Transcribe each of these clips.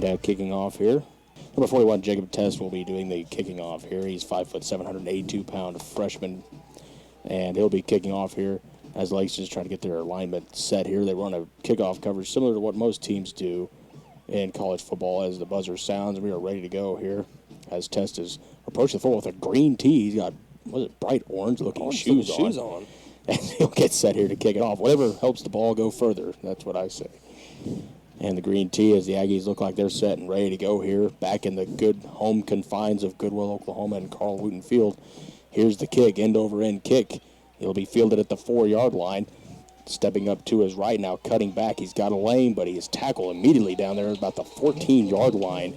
And kicking off here, number 41, Jacob Test, will be doing the kicking off here. He's 5 foot 782-pound freshman, and he'll be kicking off here as Langston's trying to get their alignment set here. They run a kickoff coverage similar to what most teams do in college football. As the buzzer sounds, we are ready to go here as Test is approaching the football with a green tee. He's got, bright orange-looking shoes on. And he'll get set here to kick it off. Whatever helps the ball go further, that's what I say. And the green tee as the Aggies look like they're set and ready to go here. Back in the good home confines of Goodwill, Oklahoma and Carl Wooten Field. Here's the kick, end-over-end kick. He'll be fielded at the 4-yard line. Stepping up to his right now, cutting back. He's got a lane, but he is tackled immediately down there about the 14-yard line.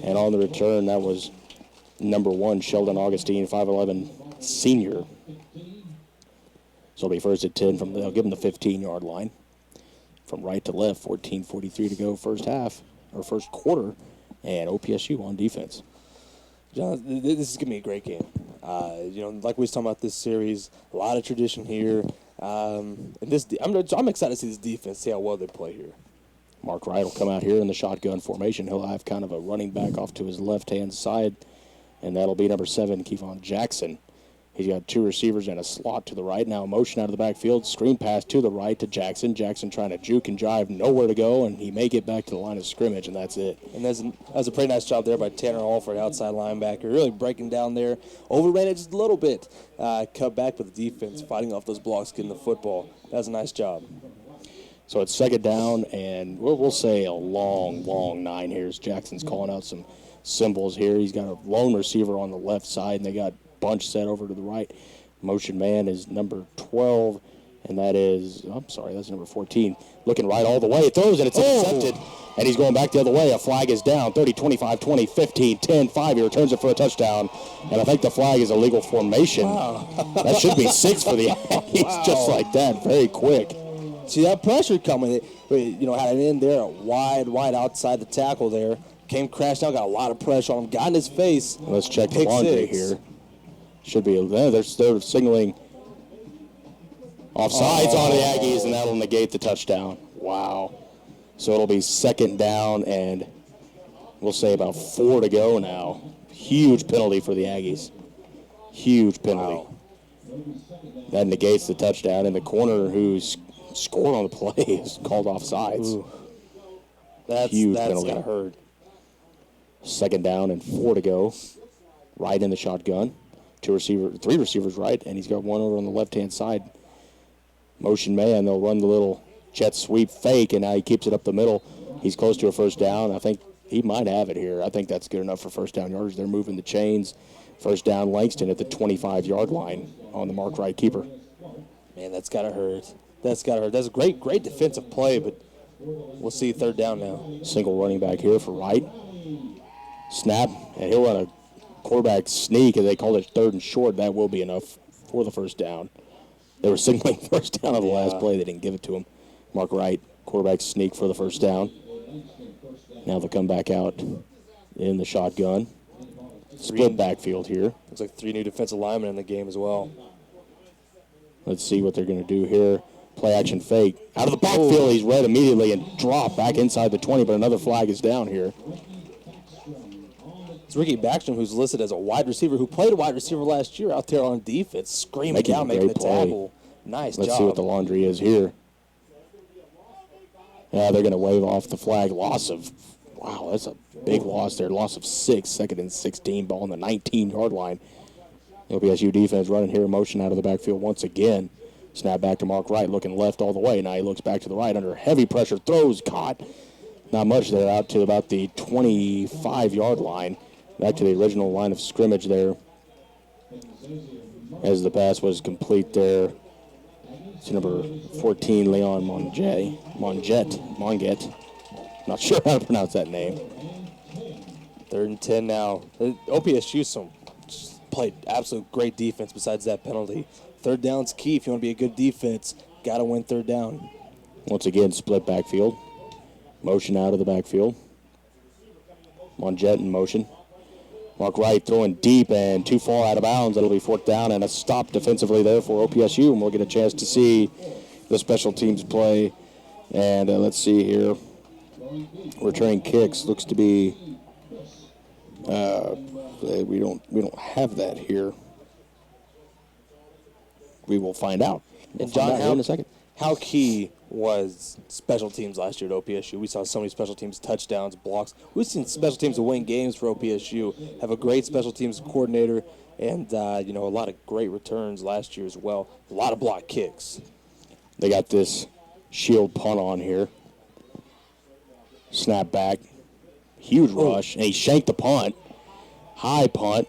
And on the return, that was number 1, Sheldon Augustine, 5'11", senior. So it'll be first and 10 from, they'll give him the 15-yard line. From right to left, 14:43 to go first quarter, and OPSU on defense. John, this is going to be a great game. Like we was talking about this series, a lot of tradition here. And I'm excited to see this defense, see how well they play here. Mark Wright will come out here in the shotgun formation. He'll have kind of a running back off to his left-hand side, and that'll be number 7, Kevon Jackson. He's got 2 receivers and a slot to the right. Now motion out of the backfield, screen pass to the right to Jackson. Jackson trying to juke and jive, nowhere to go, and he may get back to the line of scrimmage, and that's it. And that was a pretty nice job there by Tanner Hall for an outside linebacker. Really breaking down there. Overran it just a little bit. Cut back with the defense, fighting off those blocks, getting the football. That was a nice job. So it's second down, and we'll say a long 9 here as Jackson's calling out some symbols here. He's got a lone receiver on the left side, and they got bunch set over to the right. Motion man is number 12, and that's number 14. Looking right all the way. It throws, and it's intercepted, and he's going back the other way. A flag is down. 30, 25, 20, 15, 10, 5. He returns it for a touchdown, and I think the flag is a legal formation. Wow. That should be 6 for the Aggies, just like that, very quick. See that pressure coming. Had it in there, wide outside the tackle there. Came crash down, got a lot of pressure on him, got in his face. Let's check the laundry here. Should be, they're signaling offsides on the Aggies, and that'll negate the touchdown. Wow. So it'll be second down, and we'll say about 4 to go now. Huge penalty for the Aggies. Huge penalty. Wow. That negates the touchdown, and the corner who's scored on the play is called offsides. Ooh. That's penalty. Gotta hurt. Second down and 4 to go. Right in the shotgun. 3 receivers right, and he's got one over on the left-hand side. Motion man, they'll run the little jet sweep fake, and now he keeps it up the middle. He's close to a first down. I think he might have it here. I think that's good enough for first down yardage. They're moving the chains. First down, Langston at the 25-yard line on the Mark Wright keeper. Man, that's got to hurt. That's a great defensive play, but we'll see third down now. Single running back here for Wright. Snap, and he'll run a quarterback sneak, and they called it third and short. That will be enough for the first down. They were signaling first down on the last play. They didn't give it to him. Mark Wright, quarterback sneak for the first down. Now they'll come back out in the shotgun. Split backfield here. Looks like 3 new defensive linemen in the game as well. Let's see what they're going to do here. Play action fake. Out of the backfield, he's read immediately and dropped back inside the 20, but another flag is down here. Ricky Backstrom, who's listed as a wide receiver, who played a wide receiver last year out there on defense, screaming down, making the tackle. Nice job. Let's see what the laundry is here. Yeah, they're going to wave off the flag. Wow, that's a big loss there. Loss of 6, second and 16, ball on the 19-yard line. OPSU defense running here, motion out of the backfield once again. Snap back to Mark Wright, looking left all the way. Now he looks back to the right under heavy pressure. Throws, caught. Not much there, out to about the 25-yard line. Back to the original line of scrimmage there as the pass was complete there to number 14, Leon Monget. Not sure how to pronounce that name. 3rd and 10 now. OPSU played absolute great defense besides that penalty. Third down's key if you want to be a good defense. Got to win third down. Once again, split backfield. Motion out of the backfield. Monget in motion. Mark Wright throwing deep and too far out of bounds. That'll be 4th down and a stop defensively there for OPSU. And we'll get a chance to see the special teams play. And let's see here. Returning kicks looks to be. We don't have that here. We will find out. And John, here in a second. How key was special teams last year at OPSU? We saw so many special teams touchdowns, blocks. We've seen special teams win games for OPSU. Have a great special teams coordinator, and a lot of great returns last year as well. A lot of block kicks. They got this shield punt on here. Snap back, huge rush, and he shanked the punt. High punt,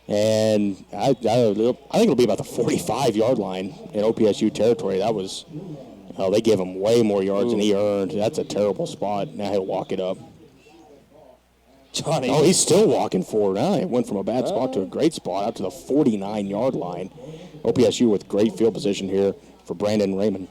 and I think it'll be about the 45-yard line in OPSU territory. That was, they gave him way more yards than he earned. That's a terrible spot. Now he'll walk it up. Johnny. Oh, he's still walking forward. Now it went from a bad spot to a great spot out to the 49-yard line. OPSU with great field position here for Brandon Raymond.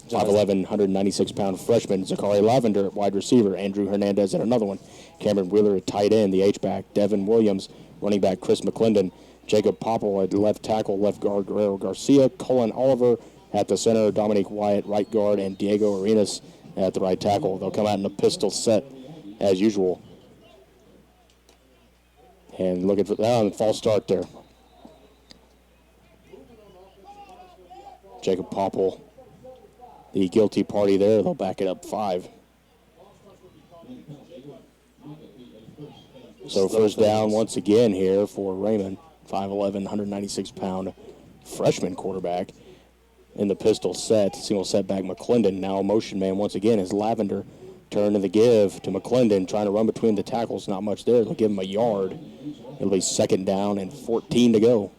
5'11", 196-pound freshman. Zachary Lavender at wide receiver. Andrew Hernandez at another one. Cameron Wheeler at tight end. The H-back. Devin Williams. Running back Chris McClendon. Jacob Popple at left tackle. Left guard Guerrero Garcia. Cullen Oliver at the center. Dominic Wyatt right guard. And Diego Arenas at the right tackle. They'll come out in a pistol set as usual. And looking for a false start there. Jacob Popple. The guilty party there. They'll back it up 5. So first down once again here for Raymond. 5'11", 196-pound freshman quarterback in the pistol set. Single setback McClendon. Now a motion man once again is Lavender. Turn to the give to McClendon. Trying to run between the tackles. Not much there. They'll give him a yard. It'll be second down and 14 to go.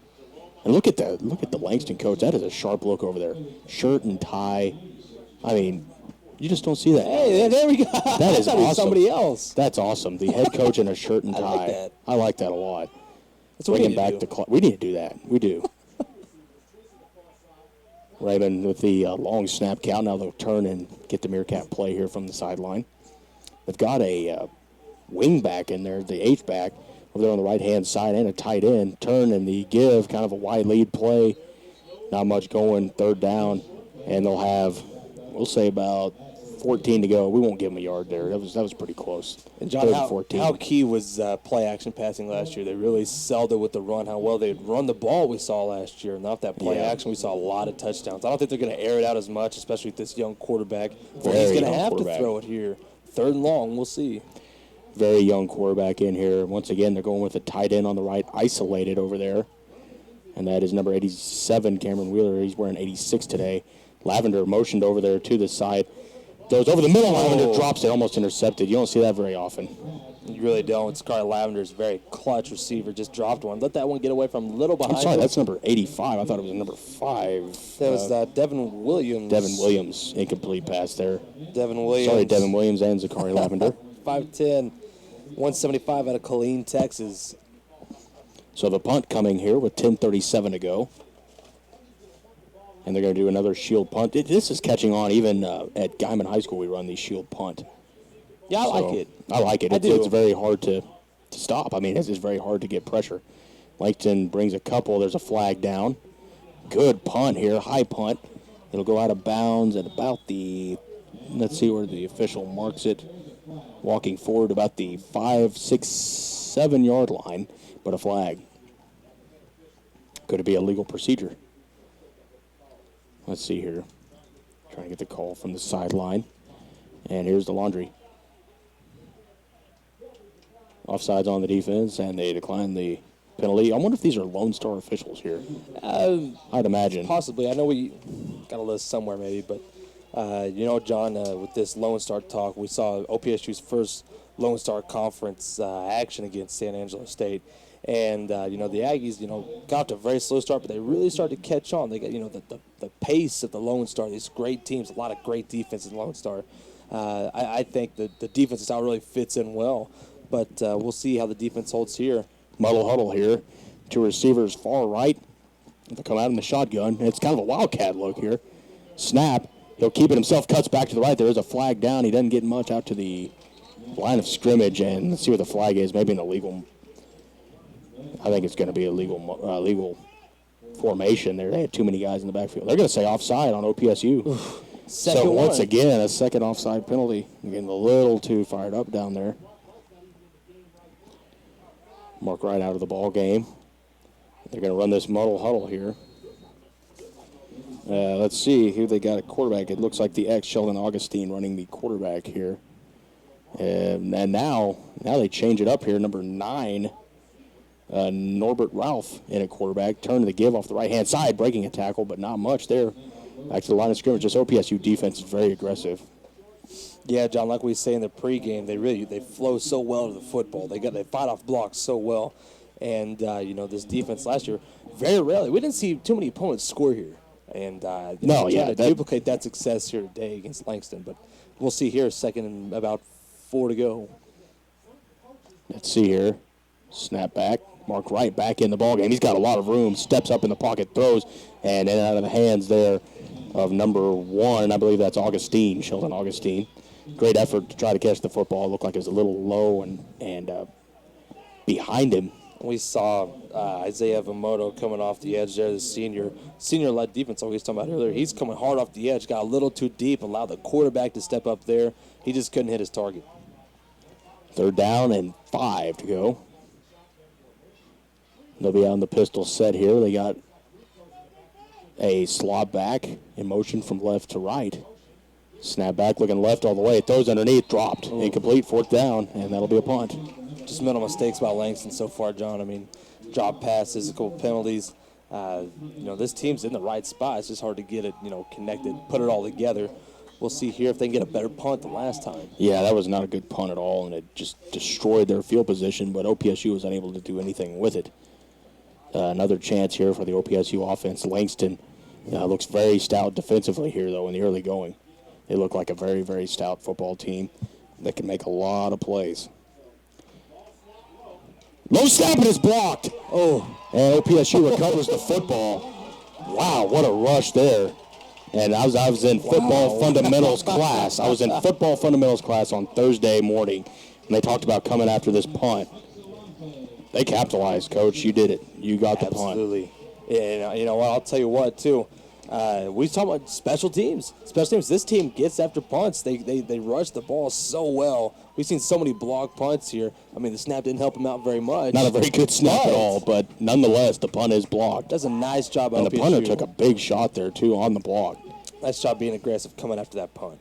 And look at that. Look at the Langston coach. That is a sharp look over there. Shirt and tie. I mean, you just don't see that. Hey, there we go. That is awesome. Somebody else. That's awesome. The head coach in a shirt and tie. I like that. I like that a lot. That's what we need back to do. We need to do that. We do. Raymond with the long snap count. Now they'll turn and get the Meerkat play here from the sideline. They've got a wing back in there, the H-back, over there on the right-hand side, and a tight end. Turn and the give, kind of a wide lead play. Not much going, third down, and they'll have, we'll say about 14 to go. We won't give them a yard there. That was pretty close. And John, how key was play action passing last year? They really sold it with the run. How well they'd run the ball we saw last year. Not that play action, we saw a lot of touchdowns. I don't think they're going to air it out as much, especially with this young quarterback. Well, he's going to have to throw it here. Third and long, we'll see. Very young quarterback in here. Once again, they're going with a tight end on the right, isolated over there. And that is number 87, Cameron Wheeler. He's wearing 86 today. Lavender motioned over there to the side. Goes over the middle. Lavender drops it, almost intercepted. You don't see that very often. You really don't. Scarlett Lavender's very clutch receiver. Just dropped one. Let that one get away from a little behind. I'm sorry, that's number 85. I thought it was number 5. That was Devin Williams. Devin Williams, incomplete pass there. Devin Williams. Sorry, Devin Williams and Zachary Lavender. 5'10", 175 out of Killeen, Texas. So the punt coming here with 10:37 to go. And they're going to do another shield punt. This is catching on. Even at Guyman High School, we run the shield punt. Yeah, I like it. I like it. It's very hard to stop. I mean, it's very hard to get pressure. Langston brings a couple. There's a flag down. Good punt here, high punt. It'll go out of bounds at about the, let's see where the official marks it. Walking forward about the 5, 6, 7-yard line, but a flag. Could it be a legal procedure? Let's see here. Trying to get the call from the sideline. And here's the laundry. Offsides on the defense, and they decline the penalty. I wonder if these are Lone Star officials here. I'd imagine. Possibly. I know we got a list somewhere maybe, but, John, with this Lone Star talk, we saw OPSU's first Lone Star Conference action against San Angelo State. And, the Aggies, got off to a very slow start, but they really started to catch on. They got, the pace of the Lone Star, these great teams, a lot of great defense in Lone Star. I think the defensive style really fits in well, but we'll see how the defense holds here. Muddle huddle here. 2 receivers far right. They'll come out in the shotgun. It's kind of a wildcat look here. Snap. He'll keep it himself, cuts back to the right. There is a flag down. He doesn't get much out to the line of scrimmage, and let's see what the flag is. Maybe an illegal. I think it's going to be a legal formation there. They had too many guys in the backfield. They're going to say offside on OPSU. Second so once one. again, a second offside penalty. You're getting a little too fired up down there. Mark Wright out of the ball game. They're going to run this muddle huddle here. Let's see who they got at quarterback. It looks like the ex-Sheldon Augustine running the quarterback here. And now they change it up here. Number 9, Norbert Ralph in a quarterback. Turn to the give off the right-hand side, breaking a tackle, but not much there. Back to the line of scrimmage. This OPSU defense is very aggressive. Yeah, John, like we say in the pregame, they flow so well to the football. They fight off blocks so well. And, this defense last year, very rarely, we didn't see too many opponents score here. And trying to duplicate that success here today against Langston. But we'll see here, second and about 4 to go. Let's see here. Snap back. Mark Wright back in the ballgame. He's got a lot of room. Steps up in the pocket, throws, and in and out of the hands there of number 1. I believe that's Augustine, Sheldon Augustine. Great effort to try to catch the football. It looked like it was a little low and behind him. We saw Isaiah Vamoto coming off the edge there, the senior-led defense, like we was talking about earlier. He's coming hard off the edge, got a little too deep, allowed the quarterback to step up there. He just couldn't hit his target. 3rd down and 5 to go. They'll be on the pistol set here. They got a slob back in motion from left to right. Snap back, looking left all the way. It throws underneath, dropped. Incomplete, 4th down, and that'll be a punt. Just mental mistakes by Langston so far, John. I mean, drop passes, a couple penalties. This team's in the right spot. It's just hard to get it, connected, put it all together. We'll see here if they can get a better punt than last time. Yeah, that was not a good punt at all, and it just destroyed their field position, but OPSU was unable to do anything with it. Another chance here for the OPSU offense. Langston looks very stout defensively here, though, in the early going. They look like a very, very stout football team that can make a lot of plays. Low snap and is blocked. Oh, and OPSU recovers the football. Wow, what a rush there. And I was in football fundamentals class. I was in football fundamentals class on Thursday morning, and they talked about coming after this punt. They capitalized, Coach. You did it. You got the punt. Absolutely. Yeah, you know what? I'll tell you what, too. We talk about special teams. Special teams. This team gets after punts. They rush the ball so well. We've seen so many blocked punts here. I mean, the snap didn't help them out very much. Not a very good snap at all, but nonetheless, the punt is blocked. Does a nice job. And the punter took a big shot there, too, on the block. Nice job being aggressive coming after that punt.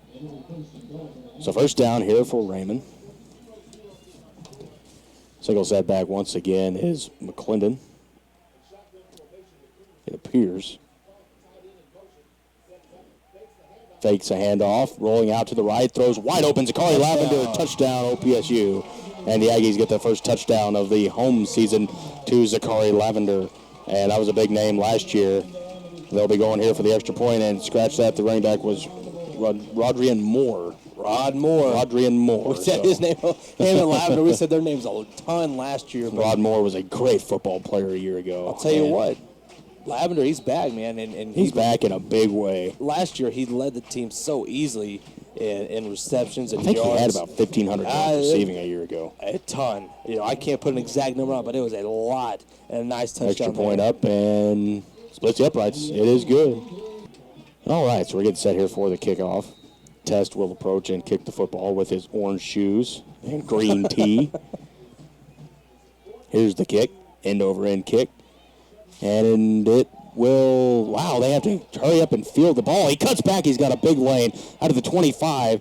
So 1st down here for Raymond. Single set back once again is McClendon. It appears. Fakes a handoff, rolling out to the right, throws wide open. Zachary Lavender, touchdown OPSU. And the Aggies get their first touchdown of the home season to Zachary Lavender. And that was a big name last year. They'll be going here for the extra point, and scratch that. The running back was Rodrian Moore. Rodrian Moore. We said his name, him and Lavender. We said their names a ton last year. Rod Moore was a great football player a year ago. I'll tell you what, Lavender, he's back, man. And he's back in a big way. Last year, he led the team so easily in receptions and yards. I think yards. he had about 1,500 yards receiving a year ago. A ton. I can't put an exact number on, but it was a lot and a nice touchdown. Extra point up and splits the uprights. It is good. All right, so we're getting set here for the kickoff. Test will approach and kick the football with his orange shoes and green tee. Here's the kick, end over end kick. And it will, wow, they have to hurry up and field the ball. He cuts back, he's got a big lane out of the 25.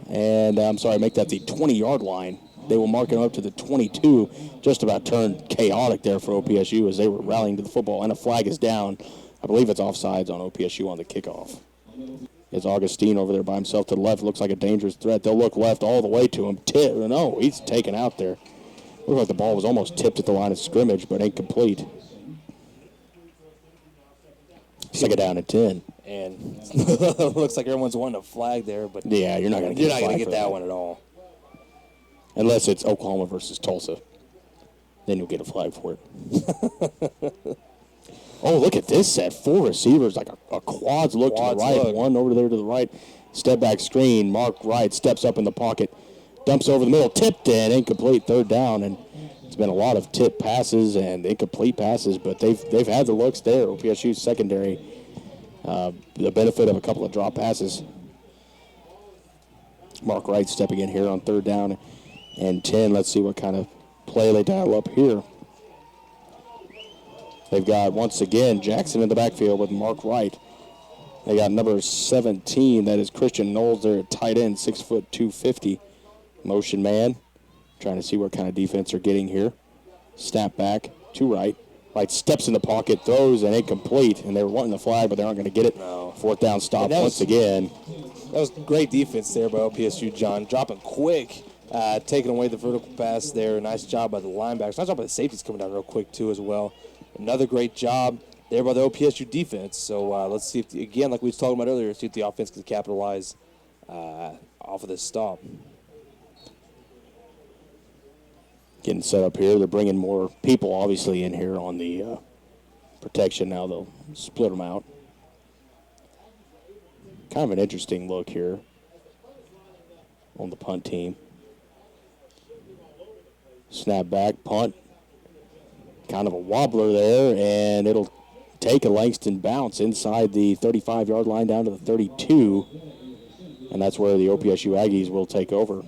And make that the 20-yard line. They will mark him up to the 22. Just about turned chaotic there for OPSU as they were rallying to the football. And a flag is down. I believe it's offsides on OPSU on the kickoff. It's Augustine over there by himself to the left. Looks like a dangerous threat. They'll look left all the way to him. No, he's taken out there. Looked like the ball was almost tipped at the line of scrimmage, but incomplete. 2nd down and 10. And looks like everyone's wanting a flag there, but yeah, you're not going to get that one at all. Unless it's Oklahoma versus Tulsa. Then you'll get a flag for it. Oh, look at this set. 4 receivers, like a quads look to the right, one over there to the right. Step back screen. Mark Wright steps up in the pocket, dumps over the middle, tipped in, incomplete, 3rd down. And it's been a lot of tip passes and incomplete passes, but they've had the looks there. OPSU's secondary, the benefit of a couple of drop passes. Mark Wright stepping in here on 3rd down and 10. Let's see what kind of play they dial up here. They've got, once again, Jackson in the backfield with Mark Wright. They got number 17, that is Christian Knowles there at tight end, 6 foot 250. Motion man, trying to see what kind of defense they're getting here. Snap back to Wright. Wright steps in the pocket, throws, and incomplete. And they were wanting the flag, but they aren't going to get it. No. 4th down stop once again. That was great defense there by OPSU, John. Dropping quick, taking away the vertical pass there. Nice job by the linebackers. Nice job by the safeties coming down real quick, too, as well. Another great job there by the OPSU defense. So let's see if, again, like we was talking about earlier, see if the offense can capitalize off of this stop. Getting set up here. They're bringing more people, obviously, in here on the protection. Now they'll split them out. Kind of an interesting look here on the punt team. Snap back, punt. Kind of a wobbler there, and it'll take a Langston bounce inside the 35-yard line down to the 32, and that's where the OPSU Aggies will take over.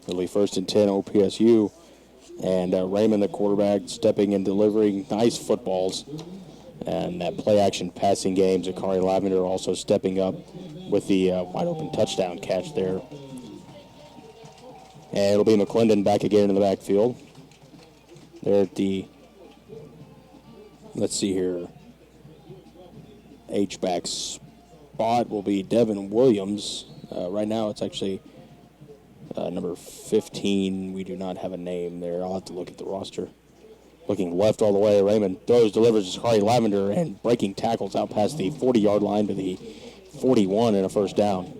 It'll be 1st and 10 OPSU, and Raymond, the quarterback, stepping and delivering nice footballs. And that play-action passing game, Zachary Lavender also stepping up with the wide-open touchdown catch there. And it'll be McClendon back again in the backfield. They're at the, let's see here, H-back spot will be Devin Williams. Right now it's actually number 15. We do not have a name there. I'll have to look at the roster. Looking left all the way, Raymond throws, delivers to Zachary Lavender, and breaking tackles out past the 40-yard line to the 41 and a 1st down.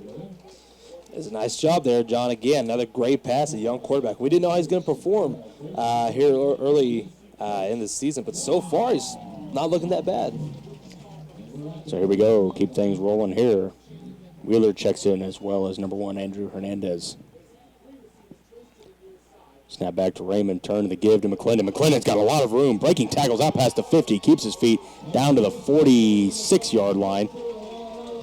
It's a nice job there, John. Again, another great pass, a young quarterback. We didn't know how he's going to perform here early in the season, but so far he's not looking that bad. So here we go. Keep things rolling here. Wheeler checks in as well as number 1, Andrew Hernandez. Snap back to Raymond, turn to the give to McClendon. McClendon's got a lot of room, breaking tackles out past the 50, keeps his feet down to the 46-yard line.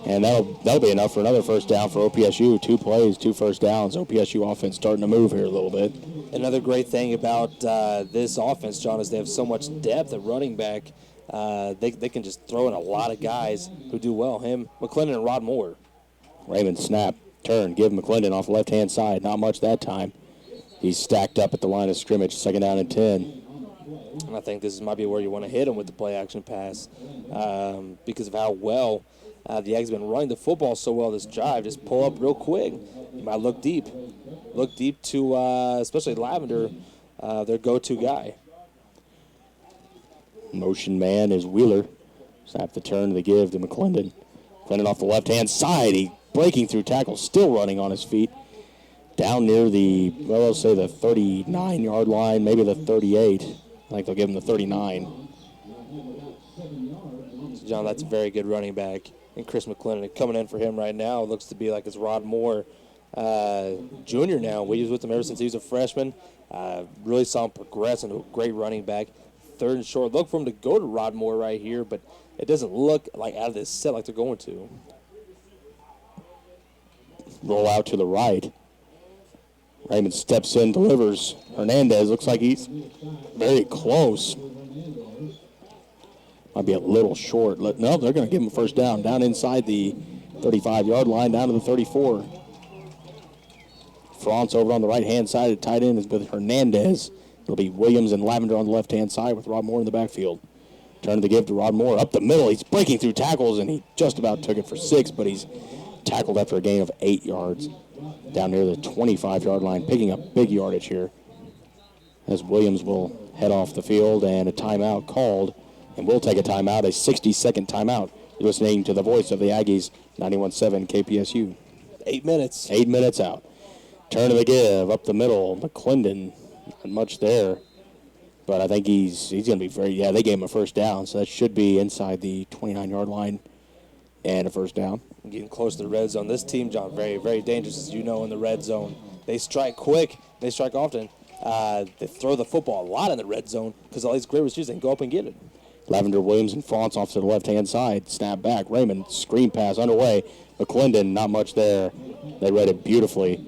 And that'll be enough for another 1st down for OPSU. 2 plays, 2 1st downs. OPSU offense starting to move here a little bit. Another great thing about this offense, John, is they have so much depth at running back. They can just throw in a lot of guys who do well. Him, McClendon, and Rod Moore. Raymond snap, turn, give McClendon off the left-hand side. Not much that time. He's stacked up at the line of scrimmage, 2nd down and 10. And I think this might be where you want to hit him with the play-action pass because of how well the Aggies have been running the football so well this drive. Just pull up real quick. You might look deep. Look deep to especially Lavender, their go-to guy. Motion man is Wheeler. Snap the turn to the give to McClendon. McClendon off the left-hand side. He breaking through tackles, still running on his feet. Down near the, well, I'll say the 39-yard line, maybe the 38. I think they'll give him the 39. So John, that's a very good running back. And Chris McClendon coming in for him right now looks to be like it's Rod Moore Jr. now. We was with him ever since he was a freshman. Really saw him progress into a great running back. 3rd and short. Look for him to go to Rod Moore right here, but it doesn't look like out of this set like they're going to. Roll out to the right. Raymond steps in, delivers. Hernandez looks like he's very close. Might be a little short. No, they're going to give him a 1st down. Down inside the 35-yard line, down to the 34. France over on the right-hand side at tight end is with Hernandez. It'll be Williams and Lavender on the left-hand side with Rod Moore in the backfield. Turn to the give to Rod Moore. Up the middle, he's breaking through tackles, and he just about took it for 6, but he's tackled after a gain of 8 yards. Down near the 25-yard line, picking up big yardage here. As Williams will head off the field, and a timeout called. And we'll take a timeout, a 60-second timeout. You're listening to the voice of the Aggies, 91.7 KPSU. 8 minutes. 8 minutes out. Turn to the give, up the middle. McClendon, not much there. But I think he's going to be very, they gave him a 1st down, so that should be inside the 29-yard line and a 1st down. Getting close to the red zone. This team, John, very, very dangerous, as you know, in the red zone. They strike quick. They strike often. They throw the football a lot in the red zone because all these great receivers can go up and get it. Lavender, Williams, and Fonts off to the left-hand side. Snap back. Raymond, screen pass underway. McClendon, not much there. They read it beautifully.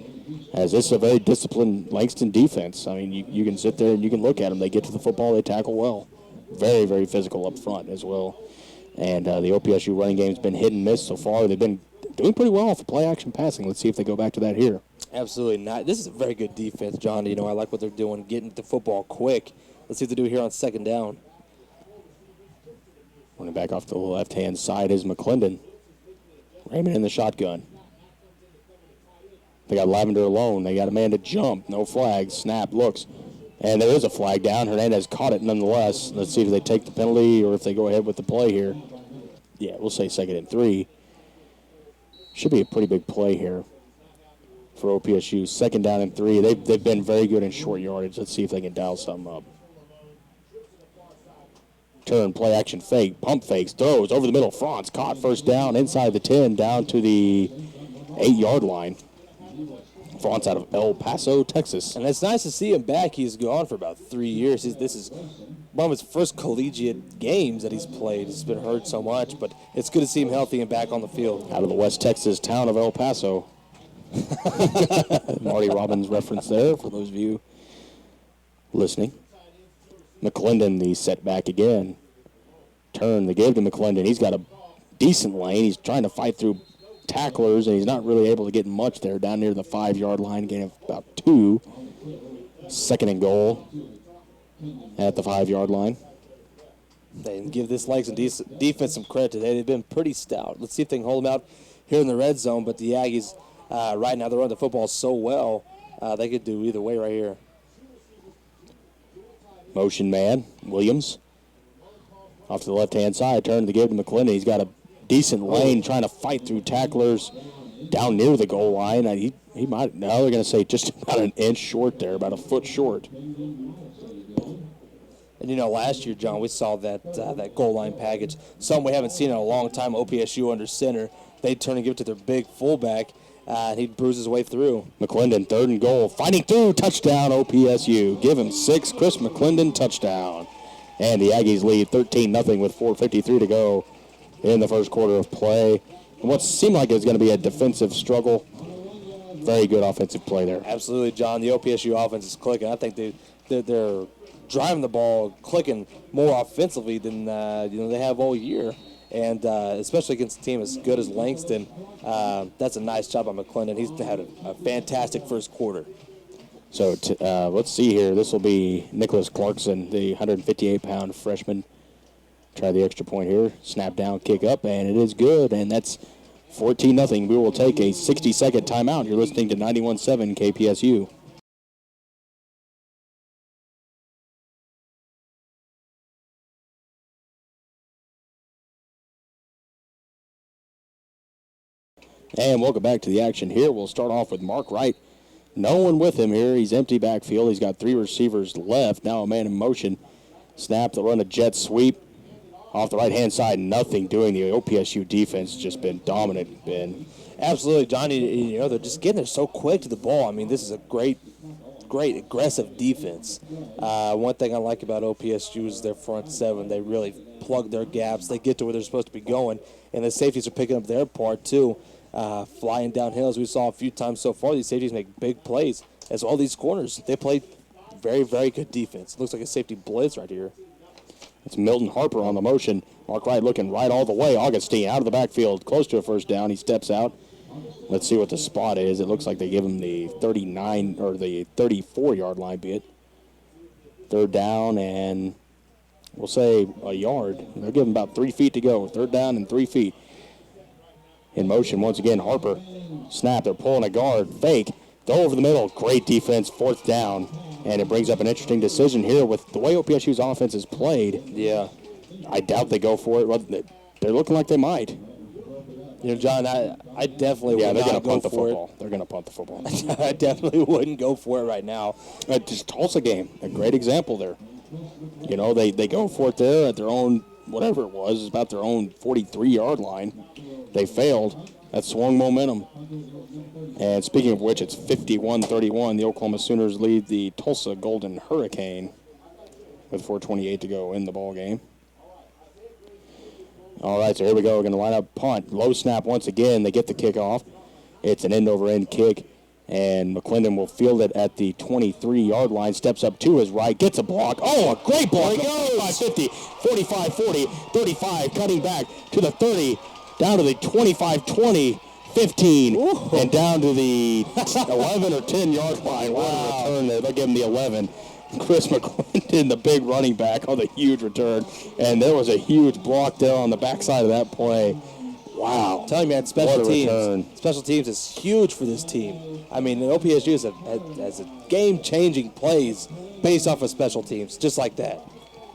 As this is a very disciplined Langston defense. I mean, you can sit there and you can look at them. They get to the football. They tackle well. Very, very physical up front as well. And the OPSU running game has been hit and miss so far. They've been doing pretty well for play-action passing. Let's see if they go back to that here. Absolutely not. This is a very good defense, John. You know, I like what they're doing, getting the football quick. Let's see what they do here on second down. Running back off the left-hand side is McClendon. Raymond in the shotgun. They got Lavender alone. They got a man to jump. No flag. Snap, looks. And there is a flag down. Hernandez caught it nonetheless. Let's see if they take the penalty or if they go ahead with the play here. Yeah, we'll say 2nd and 3. Should be a pretty big play here for OPSU. 2nd down and 3. They've been very good in short yardage. Let's see if they can dial something up. Turn, play action fake, pump fakes, throws over the middle. Franz caught, first down inside the 10, down to the 8-yard line. Franz out of El Paso, Texas. And it's nice to see him back. He's gone for about 3 years. This is one of his first collegiate games that he's played. He's been hurt so much, but it's good to see him healthy and back on the field. Out of the West Texas town of El Paso. Marty Robbins reference there for those of you listening. McClendon, the setback again. Turn, they gave to McClendon. He's got a decent lane. He's trying to fight through tacklers, and he's not really able to get much there. Down near the 5-yard line, gain of about 2. 2nd and goal at the 5-yard line. They can give this Langston defense some credit today. They've been pretty stout. Let's see if they can hold them out here in the red zone. But the Aggies, right now, they're running the football so well, they could do either way right here. Motion man, Williams. Off to the left-hand side, turn to give to McClendon. He's got a decent lane trying to fight through tacklers down near the goal line. He might, now they're going to say just about an inch short there, about a foot short. And, you know, last year, John, we saw that goal line package. Something we haven't seen in a long time, OPSU under center. They'd turn and give it to their big fullback, and he'd bruise his way through. McClendon, 3rd and goal, fighting through, touchdown OPSU. Give him 6, Chris McClendon, touchdown. And the Aggies lead 13-0 with 4:53 to go in the first quarter of play. And what seemed like it was going to be a defensive struggle, very good offensive play there. Absolutely, John. The OPSU offense is clicking. I think they're driving the ball, clicking more offensively than they have all year. And especially against a team as good as Langston, that's a nice job by McClendon. He's had a fantastic first quarter. So let's see here. This will be Nicholas Clarkson, the 158-pound freshman. Try the extra point here. Snap down, kick up, and it is good. And that's 14-0. We will take a 60-second timeout. You're listening to 91.7 KPSU. And welcome back to the action here. We'll start off with Mark Wright. No one with him here. He's empty backfield. He's got 3 receivers left. Now a man in motion. Snap, they'll run a jet sweep. Off the right-hand side, nothing doing. The OPSU defense has just been dominant, Ben. Absolutely, Johnny. You know, they're just getting there so quick to the ball. I mean, this is a great aggressive defense. One thing I like about OPSU is their front 7. They really plug their gaps. They get to where they're supposed to be going, and the safeties are picking up their part, too. Flying downhill, as we saw a few times so far, these safeties make big plays. As all these corners, they play very, very good defense. It looks like a safety blitz right here. It's Milton Harper on the motion. Mark Wright looking right all the way. Augustine out of the backfield, close to a first down. He steps out. Let's see what the spot is. It looks like they give him the 39 or the 34-yard line, be it. 3rd down, and we'll say a yard. They'll give him about 3 feet to go. 3rd down and 3 feet. In motion once again, Harper. Snap, they're pulling a guard. Fake. Throw over the middle. Great defense, 4th down. And it brings up an interesting decision here with the way OPSU's offense is played. Yeah. I doubt they go for it. Well, they're looking like they might. You know, John, I definitely would not go for it. They're going to punt the football. I definitely wouldn't go for it right now. Just Tulsa game, a great example there. You know, they go for it there at their own, whatever it was, about their own 43-yard line. They failed. That swung momentum. And speaking of which, it's 51-31. The Oklahoma Sooners lead the Tulsa Golden Hurricane with 4:28 to go in the ball game. All right, so here we go. We're going to line up punt. Low snap once again. They get the kickoff. It's an end-over-end kick, and McClendon will field it at the 23-yard line. Steps up to his right, gets a block. Oh, a great block. 45, 50, 45, 40, 35, cutting back to the 30, down to the 25, 20, 15, and down to the 11 or 10-yard line. What a return there. They'll give him the 11. Chris McClendon, the big running back, on the huge return. And there was a huge block there on the backside of that play. Wow. I'm telling you, man, special teams is huge for this team. I mean, OPSU has a game-changing plays based off of special teams, just like that.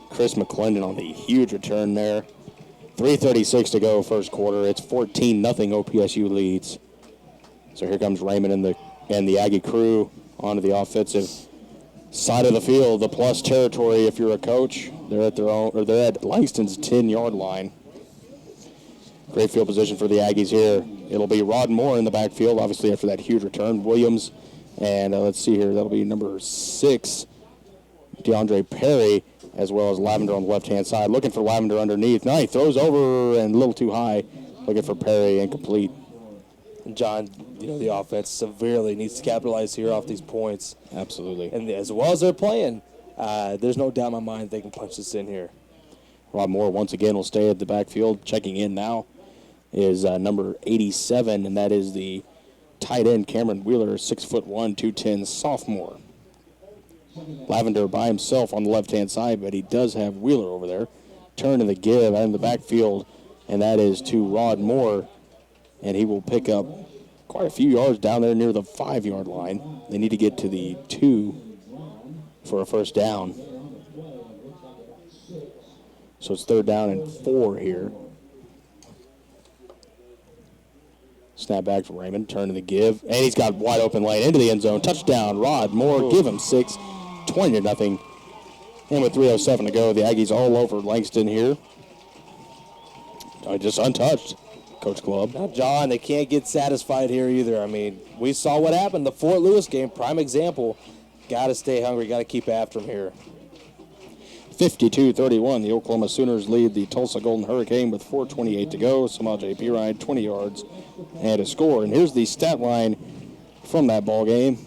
Chris McClendon on the huge return there. 3:36 to go first quarter. It's 14-0 OPSU leads. So here comes Raymond and the Aggie crew onto the offensive side of the field, the plus territory if you're a coach. They're at Langston's 10-yard line. Great field position for the Aggies here. It'll be Rod Moore in the backfield, obviously after that huge return. Williams, and let's see here, that'll be number 6, DeAndre Perry, as well as Lavender on the left-hand side. Looking for Lavender underneath. Now he throws over and a little too high. Looking for Perry, incomplete. And John, the offense severely needs to capitalize here off these points. Absolutely. And as well as they're playing, there's no doubt in my mind they can punch this in here. Rod Moore once again will stay at the backfield. Checking in now is number 87, and that is the tight end Cameron Wheeler, 6'1", 210 sophomore. Lavender by himself on the left-hand side, but he does have Wheeler over there. Turn to the give out in the backfield, and that is to Rod Moore, and he will pick up quite a few yards down there near the 5-yard line. They need to get to the 2 for a first down. So it's 3rd down and 4 here. Snap back for Raymond. Turn to the give. And he's got wide open lane into the end zone. Touchdown, Rod Moore. Give him 6. 20-0. And with 3:07 to go, the Aggies all over Langston here. Just untouched, Coach Club. Now, John, they can't get satisfied here either. I mean, we saw what happened. The Fort Lewis game, prime example. Got to stay hungry. Got to keep after them here. 52-31, the Oklahoma Sooners lead the Tulsa Golden Hurricane with 4:28 to go. Samal J.P. Ryan, 20 yards and a score. And here's the stat line from that ball game,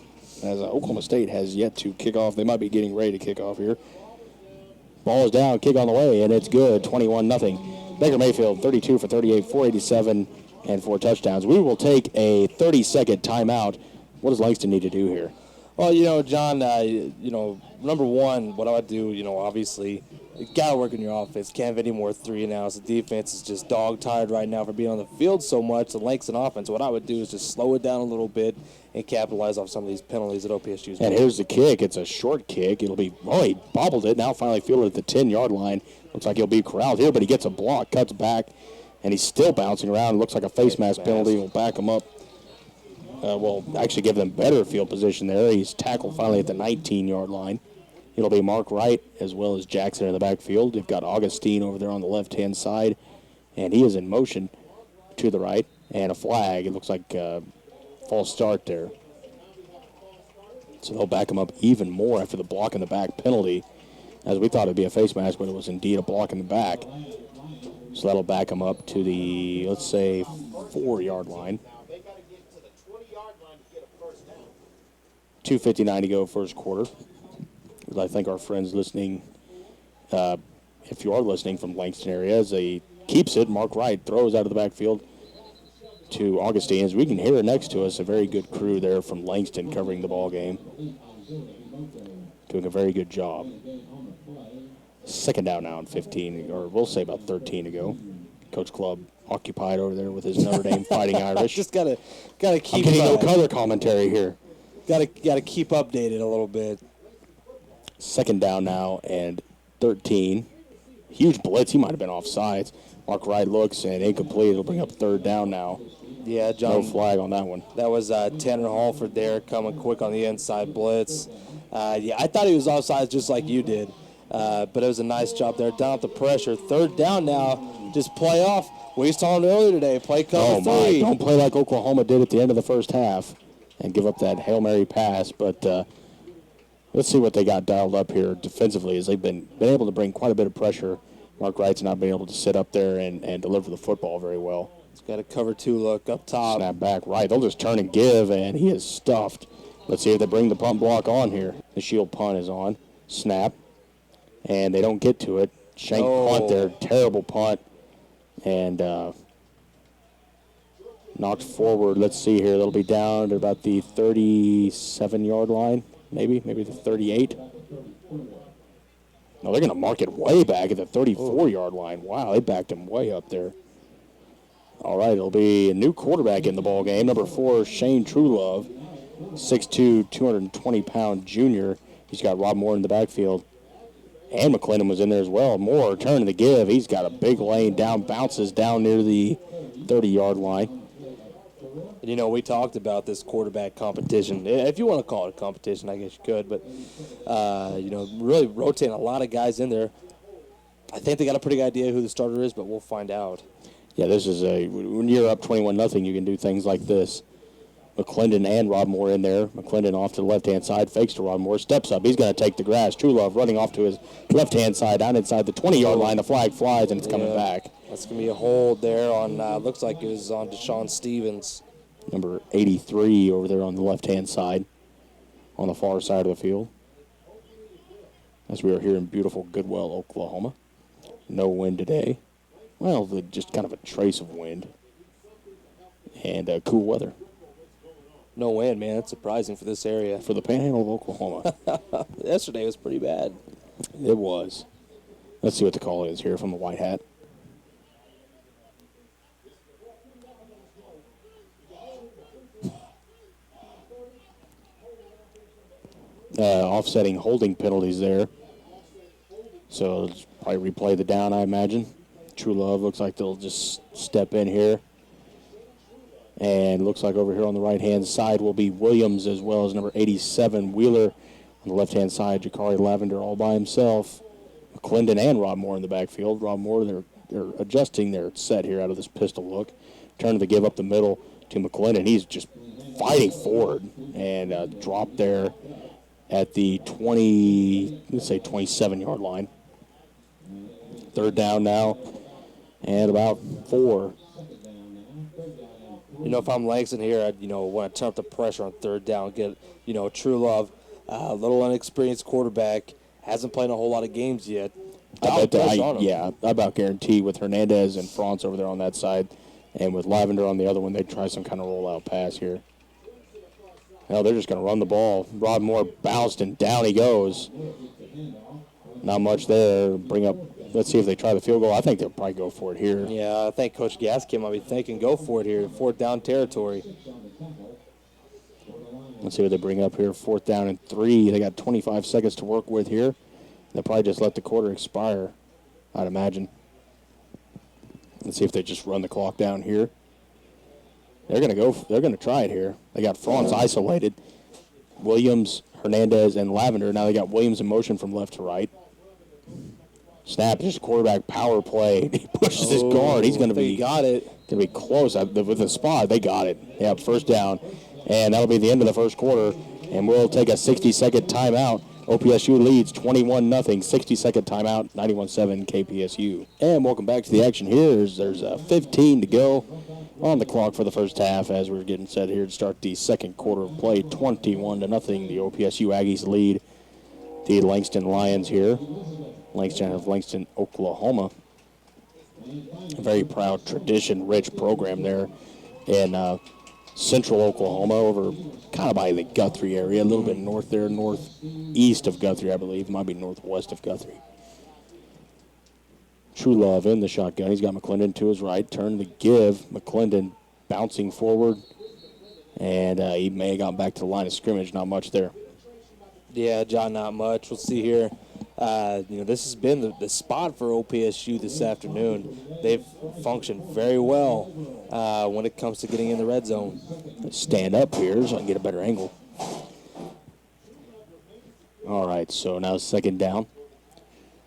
as Oklahoma State has yet to kick off. They might be getting ready to kick off here. Ball is down, kick on the way, and it's good, 21-0. Baker Mayfield, 32 for 38, 487, and 4 touchdowns. We will take a 30-second timeout. What does Langston need to do here? Well, John, number one, what I would do, obviously, you got to work on your offense. Can't have any more 3-and-outs. The defense is just dog-tired right now for being on the field so much. The Langston offense, what I would do is just slow it down a little bit and capitalize off some of these penalties that OPSU's And here's the kick. It's a short kick. It'll be, he bobbled it. Now finally fielded at the 10-yard line. Looks like he'll be corralled here, but he gets a block, cuts back, and he's still bouncing around. Looks like a face mask penalty will back him up. Will actually give them better field position there. He's tackled finally at the 19-yard line. It'll be Mark Wright as well as Jackson in the backfield. They've got Augustine over there on the left-hand side, and he is in motion to the right. And a flag. It looks like a false start there. So they'll back him up even more after the block in the back penalty, as we thought it would be a face mask, but it was indeed a block in the back. So that'll back him up to the, let's say, 4-yard line. 2:59 to go first quarter. I think our friends listening, if you are listening from Langston area, as he keeps it, Mark Wright throws out of the backfield to Augustine. As we can hear it next to us, a very good crew there from Langston covering the ball game. Doing a very good job. 2nd down now and 15, or we'll say about 13 to go. Coach Club occupied over there with his Notre Dame Fighting Irish. Just gotta keep. I'm getting no color commentary here. Gotta keep updated a little bit. 2nd down now and 13. Huge blitz. He might have been offsides. Mark Wright looks and incomplete. It'll bring up 3rd down now. Yeah, John. No flag on that one. That was Tanner Halford there coming quick on the inside blitz. I thought he was offsides just like you did. But it was a nice job there. Down with the pressure. 3rd down now. Just play off. We saw him earlier today. Play cover 3. Don't play like Oklahoma did at the end of the first half and give up that Hail Mary pass. But let's see what they got dialed up here defensively, as they've been able to bring quite a bit of pressure. Mark Wright's not been able to sit up there and deliver the football very well. He's got a cover 2 look up top. Snap back right. They'll just turn and give, and he is stuffed. Let's see if they bring the punt block on here. The shield punt is on. Snap. And they don't get to it. Shank punt there. Terrible punt. And knocked forward. Let's see here. They'll be down to about the 37-yard line, maybe the 38. No, they're going to mark it way back at the 34-yard line. Wow, they backed him way up there. All right, it'll be a new quarterback in the ball game. Number 4, Shane Truelove, 6'2", 220-pound junior. He's got Rob Moore in the backfield. And McClendon was in there as well. Moore turning to give. He's got a big lane down, bounces down near the 30-yard line. And, you know, we talked about this quarterback competition. If you want to call it a competition, I guess you could. But, you know, really rotating a lot of guys in there. I think they got a pretty good idea who the starter is, but we'll find out. Yeah, this is when you're up 21-0, you can do things like this. McClendon and Rob Moore in there. McClendon off to the left-hand side, fakes to Rob Moore, steps up. He's going to take the grass. Truelove running off to his left-hand side, down inside the 20-yard line. The flag flies, and it's coming back. That's going to be a hold there on, looks like it was on Deshaun Stevens. Number 83 over there on the left-hand side, on the far side of the field. As we are here in beautiful Goodwell, Oklahoma. No wind today. Well, just kind of a trace of wind. And cool weather. No wind, man. That's surprising for this area. For the Panhandle of Oklahoma. Yesterday was pretty bad. It was. Let's see what the call is here from the White Hat. Offsetting holding penalties there. So let's probably replay the down, I imagine. Truelove looks like they'll just step in here. And looks like over here on the right-hand side will be Williams as well as number 87, Wheeler. On the left-hand side, Jakari Lavender all by himself. McClendon and Rob Moore in the backfield. Rob Moore, they're adjusting their set here out of this pistol look. Turning to give up the middle to McClendon. He's just fighting forward and dropped there at the 27-yard line. Third down now and about 4. You know, if I'm Langston here, I'd, want to turn up the pressure on third down, get, Truelove, a little inexperienced quarterback, hasn't played a whole lot of games yet. I about guarantee with Hernandez and France over there on that side and with Lavender on the other one, they'd try some kind of rollout pass here. Hell, they're just going to run the ball. Rod Moore bounced and down he goes. Not much there. Let's see if they try the field goal. I think they'll probably go for it here. Yeah, I think Coach Gaskin might be thinking go for it here. 4th down territory. Let's see what they bring up here. 4th down and 3. They got 25 seconds to work with here. They'll probably just let the quarter expire, I'd imagine. Let's see if they just run the clock down here. They're going to try it here. They got Franz isolated. Williams, Hernandez, and Lavender. Now they got Williams in motion from left to right. Snap, just quarterback power play. He pushes his guard. He's going to be got it. Going to be close with the spot. They got it. Yeah, 1st down, and that'll be the end of the first quarter. And we'll take a 60-second timeout. OPSU leads 21-0. 60-second timeout. 91-7 KPSU. And welcome back to the action here. There's 15 to go on the clock for the first half as we're getting set here to start the second quarter of play. 21-0. The OPSU Aggies lead the Langston Lions here. Langston of Langston, Oklahoma. A very proud, tradition-rich program there in central Oklahoma, over kind of by the Guthrie area, a little bit north there, northeast of Guthrie, I believe. It might be northwest of Guthrie. Truelove in the shotgun. He's got McClendon to his right. Turn to give. McClendon bouncing forward. And he may have gotten back to the line of scrimmage. Not much there. Yeah, John, not much. We'll see here. This has been the spot for OPSU this afternoon. They've functioned very well when it comes to getting in the red zone. Stand up here so I can get a better angle. All right, so now 2nd down.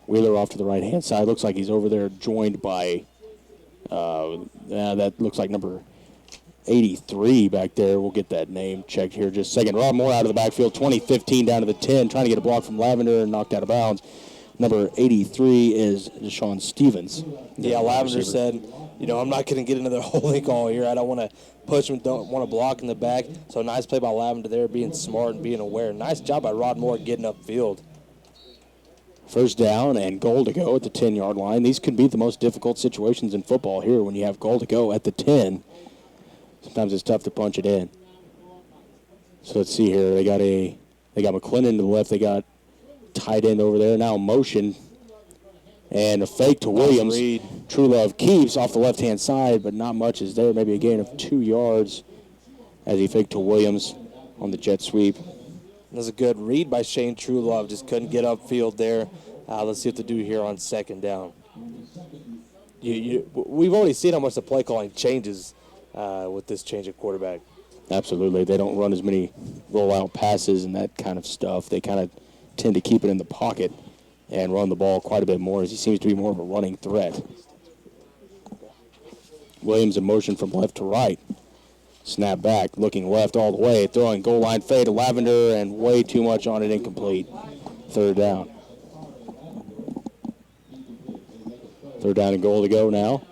Wheeler off to the right-hand side. Looks like he's over there joined by, that looks like number 83 back there. We'll get that name checked here just a second. Rob Moore out of the backfield, 20-15 down to the 10, trying to get a block from Lavender and knocked out of bounds. Number 83 is Deshaun Stevens. Yeah, Lavender said, I'm not going to get into the holding call here. I don't want to push him, don't want to block in the back. So nice play by Lavender there, being smart and being aware. Nice job by Rod Moore getting upfield. First down and goal to go at the 10-yard line. These could be the most difficult situations in football here when you have goal to go at the 10. Sometimes it's tough to punch it in. So let's see here. They got McClendon to the left. They got tight end over there. Now motion. And a fake to Williams. True Love keeps off the left-hand side, but not much is there. Maybe a gain of 2 yards as he faked to Williams on the jet sweep. That's a good read by Shane Truelove. Just couldn't get upfield there. Let's see what to do here on second down. We've already seen how much the play calling changes with this change of quarterback. Absolutely. They don't run as many rollout passes and that kind of stuff. They kind of tend to keep it in the pocket and run the ball quite a bit more, as he seems to be more of a running threat. Williams in motion from left to right. Snap back, looking left all the way, throwing goal line fade to Lavender, and way too much on it, incomplete. Third down. Third down and goal to go now.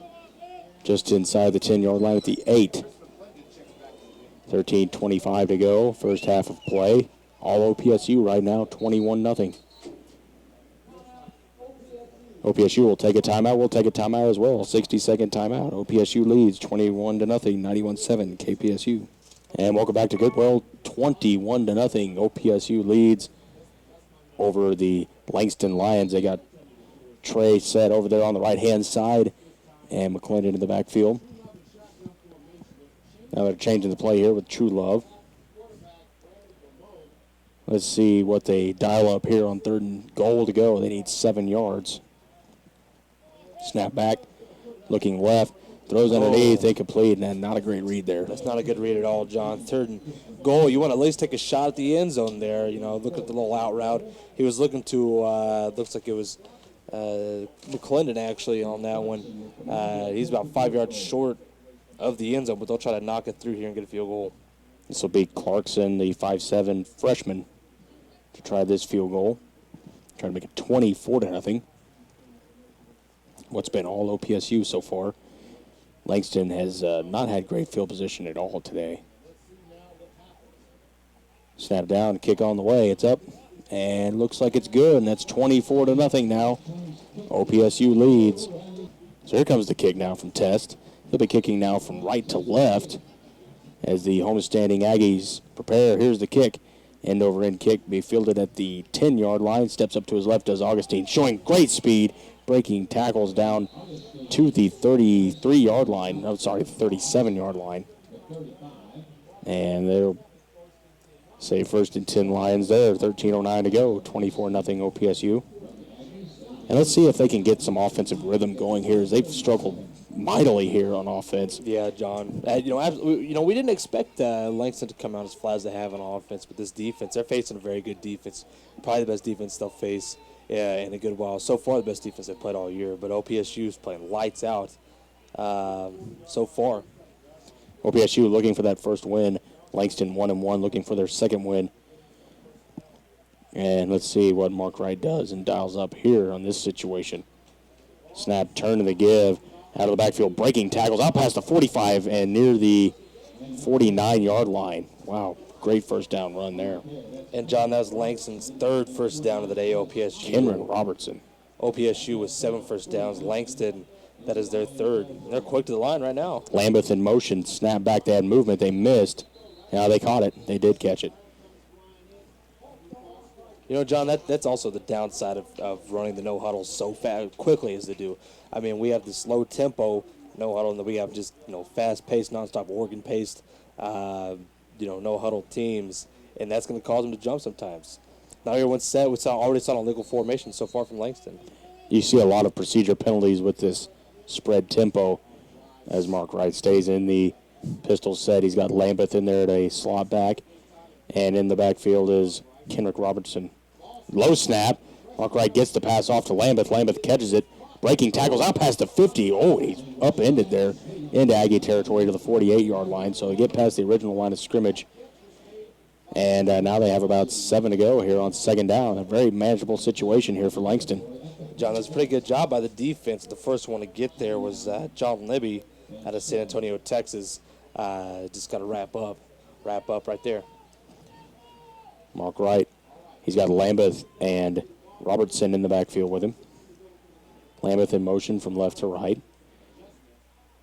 Just inside the 10-yard line at the 8. 13:25 to go, first half of play. All OPSU right now, 21-0. OPSU will take a timeout. We'll take a timeout as well. 60-second timeout. OPSU leads 21-0, 91-7 KPSU. And welcome back to Goodwill. 21-0. OPSU leads over the Langston Lions. They got Trey set over there on the right-hand side and McClendon in the backfield. Now they're changing the play here with True Love. Let's see what they dial up here on third and goal to go. They need 7 yards. Snap back, looking left, throws underneath, incomplete, and not a great read there. That's not a good read at all, John. Third and goal, you want to at least take a shot at the end zone there. Look at the little out route. He was looking to, looks like it was McClendon actually on that one. He's about 5 yards short of the end zone, but they'll try to knock it through here and get a field goal. This will be Clarkson, the 5'7" freshman, to try this field goal. Trying to make it 24-0. What's been all OPSU so far. Langston has not had great field position at all today. Snap down, kick on the way. It's up, and looks like it's good, and that's 24-0 now. OPSU leads. So here comes the kick now from Test. He'll be kicking now from right to left as the homestanding Aggies prepare. Here's the kick. End over end kick be fielded at the 10-yard line. Steps up to his left, does Augustine, showing great speed. Breaking tackles down to the 33-yard line. Oh, sorry, the 37-yard line. And they'll say first and 10 Lions there. 13:09 to go. 24-0 OPSU. And let's see if they can get some offensive rhythm going here, as they've struggled mightily here on offense. Yeah, John. We didn't expect Langston to come out as flat as they have on offense, but this defense, they're facing a very good defense. Probably the best defense they'll face in a good while. So far, the best defense they've played all year, but OPSU is playing lights out so far. OPSU looking for that first win. Langston 1-1, looking for their second win. And let's see what Mark Wright does and dials up here on this situation. Snap, turn to the give. Out of the backfield, breaking tackles out past the 45 and near the 49-yard line. Wow, great first down run there. And, John, that was Langston's third first down of the day, OPSU. Kenron Robertson. OPSU with 7 first downs. Langston, that is their third. They're quick to the line right now. Lambeth in motion, snap back, they had movement, they missed. Now they caught it. They did catch it. John, that's also the downside of running the no-huddle so fast, quickly as they do. I mean, we have this low-tempo no-huddle, and then we have just, fast-paced, nonstop organ-paced, no-huddle teams, and that's going to cause them to jump sometimes. Now everyone's set. We already saw a legal formation so far from Langston. You see a lot of procedure penalties with this spread tempo as Mark Wright stays in the pistol set. He's got Lambeth in there at a slot back, and in the backfield is Kenrick Robertson. Low snap. Mark Wright gets the pass off to Lambeth. Lambeth catches it. Breaking tackles out past the 50. Oh, he's upended there into Aggie territory to the 48-yard line. So they get past the original line of scrimmage. And now they have about 7 to go here on second down. A very manageable situation here for Langston. John, that's a pretty good job by the defense. The first one to get there was John Libby out of San Antonio, Texas. Just got to wrap up right there. Mark Wright. He's got Lambeth and Robertson in the backfield with him. Lambeth in motion from left to right.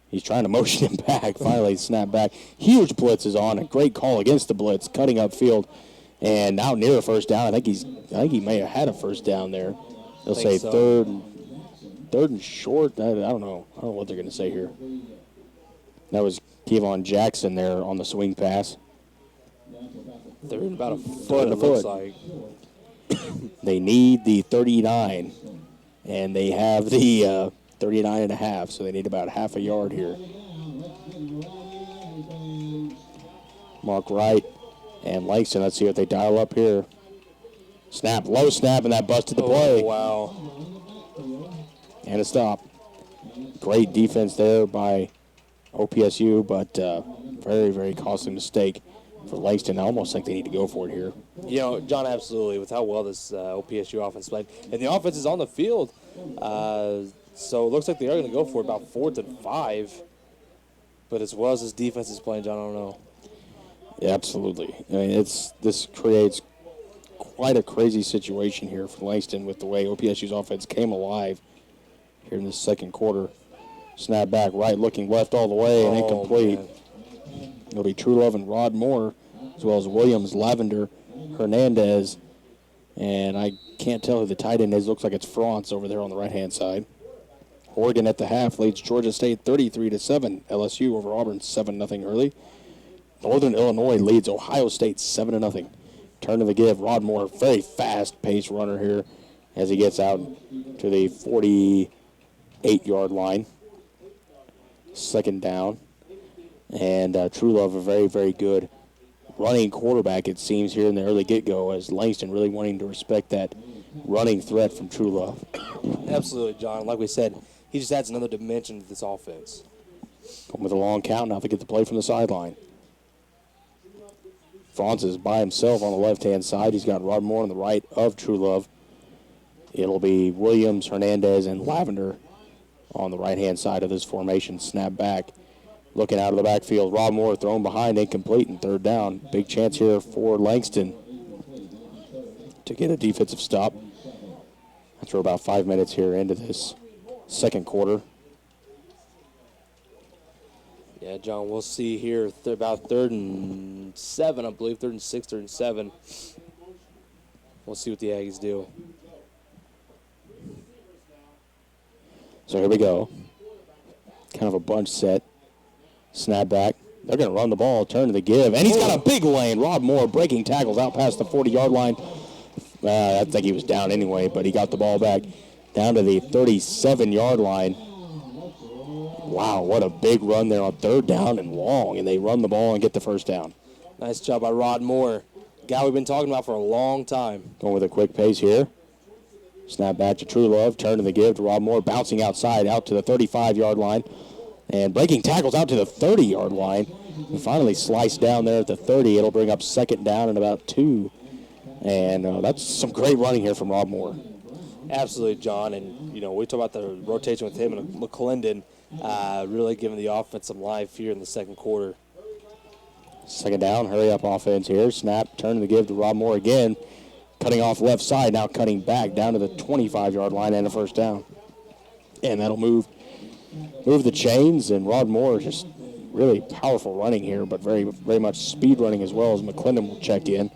He's trying to motion him back. Finally, snap back. Huge blitz is on. A great call against the blitz, cutting upfield, and now near a first down. I think he may have had a first down there. They'll say so. third and short. I don't know. I don't know what they're going to say here. That was Kevon Jackson there on the swing pass. They're in about a foot, it looks like. They need the 39, and they have the 39 and a half, so they need about half a yard here. Mark Wright and Langston, let's see what they dial up here. Snap, low snap, and that busted the play. Oh, wow. And a stop. Great defense there by OPSU, but very, very costly mistake for Langston. I almost think they need to go for it here. You know, John, absolutely, with how well this OPSU offense played. And the offense is on the field. So it looks like they are going to go for about 4th and 5. But as well as this defense is playing, John, I don't know. Yeah, absolutely. I mean, this creates quite a crazy situation here for Langston with the way OPSU's offense came alive here in the second quarter. Snap back right, looking left all the way, and incomplete. Man. It'll be Trulove and Rod Moore, as well as Williams, Lavender, Hernandez, and I can't tell who the tight end is. Looks like it's France over there on the right-hand side. Oregon at the half leads Georgia State 33-7. LSU over Auburn 7-0 early. Northern Illinois leads Ohio State 7-0. Turn to the give. Rod Moore, very fast-paced runner here as he gets out to the 48-yard line. Second down. And Trulove, a very, very good running quarterback, it seems, here in the early get-go, as Langston really wanting to respect that running threat from Trulove. Absolutely, John. Like we said, he just adds another dimension to this offense. Going with a long count, now they get the play from the sideline. Franz is by himself on the left-hand side. He's got Rod Moore on the right of Trulove. It'll be Williams, Hernandez, and Lavender on the right-hand side of this formation. Snap back. Looking out of the backfield, Rod Moore thrown behind, incomplete, and third down. Big chance here for Langston to get a defensive stop. After about 5 minutes here into this second quarter. Yeah, John, we'll see here about 3rd and 7, I believe, 3rd and 6, 3rd and 7. We'll see what the Aggies do. So here we go. Kind of a bunch set. Snap back. They're going to run the ball, turn to the give, and he's got a big lane. Rod Moore breaking tackles out past the 40-yard line. I think he was down anyway, but he got the ball back down to the 37-yard line. Wow, what a big run there on third down and long, and they run the ball and get the first down. Nice job by Rod Moore, guy we've been talking about for a long time. Going with a quick pace here. Snap back to Trulove, turn to the give to Rod Moore, bouncing outside out to the 35-yard line. And breaking tackles out to the 30-yard line. And finally sliced down there at the 30. It'll bring up second down and about 2. And that's some great running here from Rod Moore. Absolutely, John. And, you know, we talk about the rotation with him and McClendon really giving the offense some life here in the second quarter. Second down, hurry up offense here. Snap, turn to the give to Rod Moore again. Cutting off left side, now cutting back down to the 25-yard line and a first down. And that'll move the chains, and Rod Moore just really powerful running here, but very, very much speed running as well, as McClendon will check in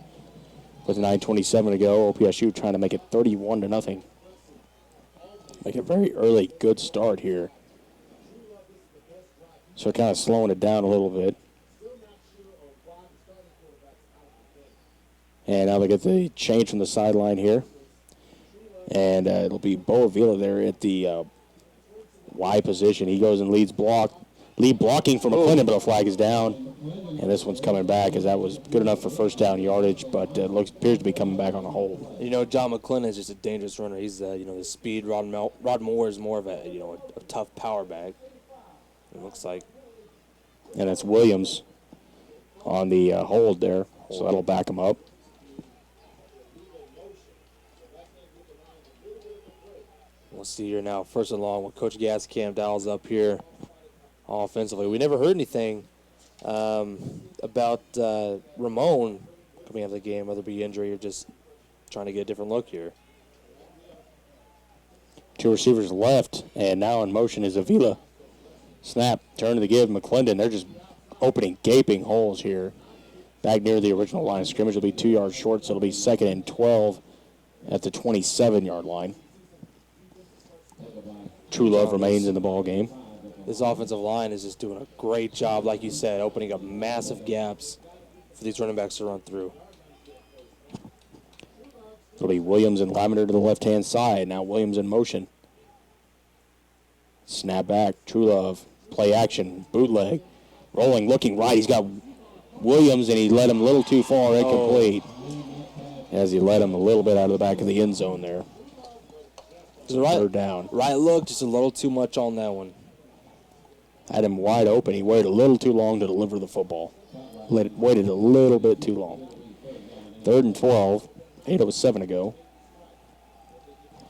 with 9:27 to go. OPSU trying to make it 31-0. Make a very early good start here. So kind of slowing it down a little bit. And now they get the change from the sideline here. And it'll be Bo Avila there at the Y position. He goes and lead blocking from McClendon, but a flag is down. And this one's coming back, as that was good enough for first down yardage, but appears to be coming back on a hold. You know, John McClendon is just a dangerous runner. He's, the speed. Rod Moore is more of a tough power back, it looks like. And that's Williams on the hold there, so that'll back him up. see here now, first and long with Coach Cam dials up here offensively. We never heard anything about Ramon coming out of the game, whether it be injury or just trying to get a different look here. 2 receivers left, and now in motion is Avila. Snap, turn to the give, McClendon. They're just opening gaping holes here. Back near the original line of scrimmage. Will be 2 yards short, so it'll be 2nd and 12 at the 27-yard line. True Love remains in the ball game. This offensive line is just doing a great job, like you said, opening up massive gaps for these running backs to run through. It'll be Williams and Lavender to the left-hand side. Now Williams in motion. Snap back, True Love, play action, bootleg, rolling, looking right. He's got Williams, and he led him a little too far, incomplete, as he led him a little bit out of the back of the end zone there. Third down. Right look, just a little too much on that one. Had him wide open. He waited a little too long to deliver the football. Waited a little bit too long. 3rd and 12, 8:07 to go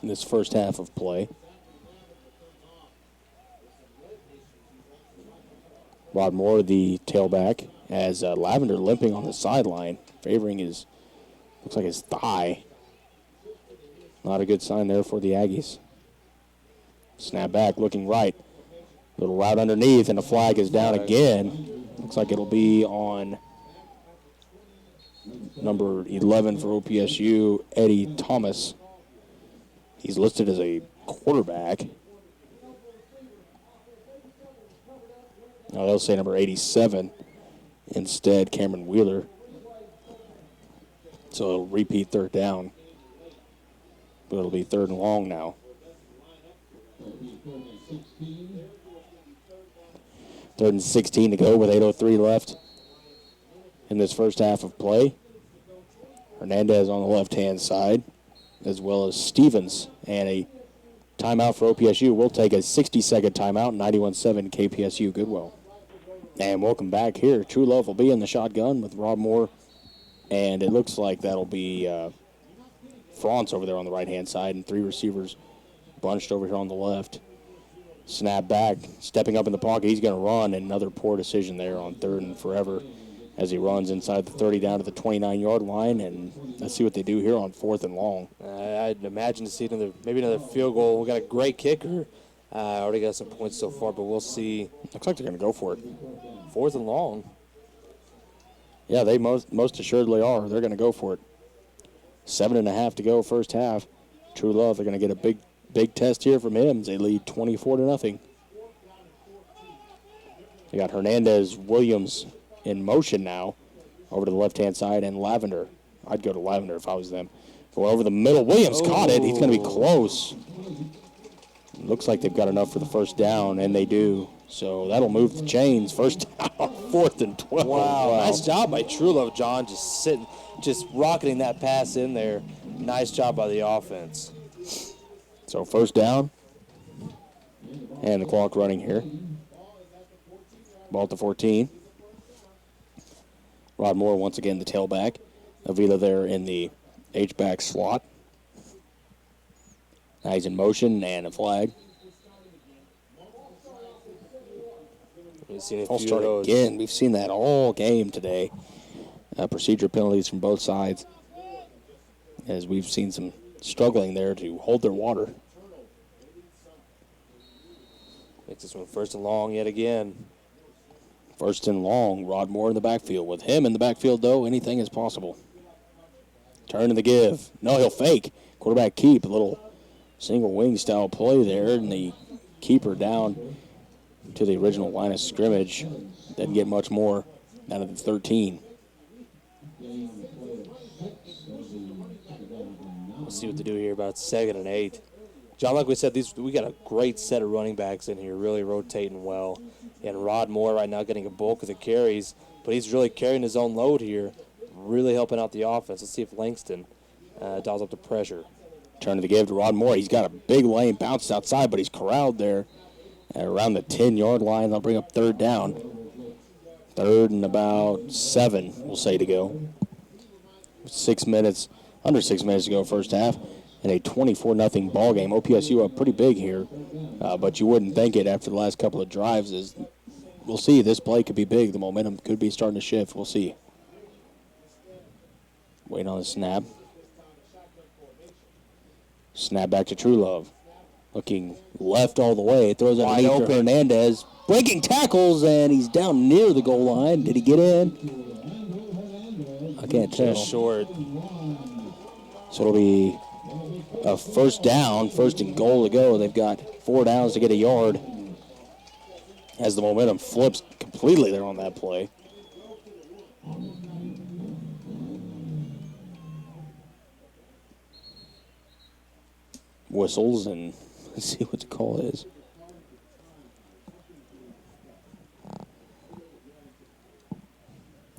in this first half of play. Rod Moore, the tailback, as Lavender limping on the sideline, favoring his, looks like his thigh. Not a good sign there for the Aggies. Snap back, looking right. Little route underneath, and the flag is down again. Looks like it'll be on number 11 for OPSU, Eddie Thomas. He's listed as a quarterback. No, they'll say number 87 instead, Cameron Wheeler. So it'll repeat 3rd down. But it'll be 3rd and long now. 3rd and 16 to go with 8:03 left in this first half of play. Hernandez on the left-hand side, as well as Stevens. And a timeout for OPSU. We'll take a 60-second timeout, 91-7 KPSU Goodwill. And welcome back here. True Love will be in the shotgun with Rod Moore. And it looks like that'll be Franz over there on the right-hand side, and 3 receivers bunched over here on the left. Snap back, stepping up in the pocket. He's going to run, and another poor decision there on 3rd and forever as he runs inside the 30 down to the 29-yard line. And let's see what they do here on 4th and long. I'd imagine to see maybe another field goal. We got a great kicker. Already got some points so far, but we'll see. Looks like they're going to go for it. 4th and long. Yeah, they most assuredly are. They're going to go for it. 7.5 to go first half. True Love, they're going to get a big test here from him. They lead 24-0. They got Hernandez, Williams in motion now over to the left-hand side, and Lavender. I'd go to Lavender if I was them. Go over the middle. Williams caught it. He's going to be close. Looks like they've got enough for the first down, and they do. So that'll move the chains. First down, 4th and 12. Wow. Nice job by True Love, John, just rocketing that pass in there. Nice job by the offense. So first down, and the clock running here. Ball at the 14. Rod Moore once again the tailback. Avila there in the H-back slot. Now he's in motion, and a flag. I'll start again. We've seen that all game today. Procedure penalties from both sides, as we've seen some struggling there to hold their water. Makes this one 1st and long yet again. 1st and long, Rod Moore in the backfield. With him in the backfield, though, anything is possible. Turn to the give. No, he'll fake. Quarterback keep. A little single wing style play there, and the keeper down to the original line of scrimmage. Doesn't get much more out of the 13. We'll see what they do here about 2nd and 8. John, like we said, we got a great set of running backs in here, really rotating well. And Rod Moore right now getting a bulk of the carries, but he's really carrying his own load here, really helping out the offense. Let's see if Langston dials up the pressure. Turn to the give to Rod Moore. He's got a big lane, bounced outside, but he's corralled there around the 10-yard line. They'll bring up 3rd down. 3rd and about 7, we'll say, to go. 6 minutes, under 6 minutes to go first half. in a 24-0 ball game. OPSU up pretty big here, but you wouldn't think it after the last couple of drives. We'll see. This play could be big. The momentum could be starting to shift. We'll see. Wait on the snap. Snap back to Truelove. Looking left all the way. Throws it underneath to Hernandez. Breaking tackles, and he's down near the goal line. Did he get in? I can't tell. Just short. So it'll be a first down, first and goal to go. They've got 4 downs to get a yard as the momentum flips completely there on that play. Whistles, and let's see what the call is.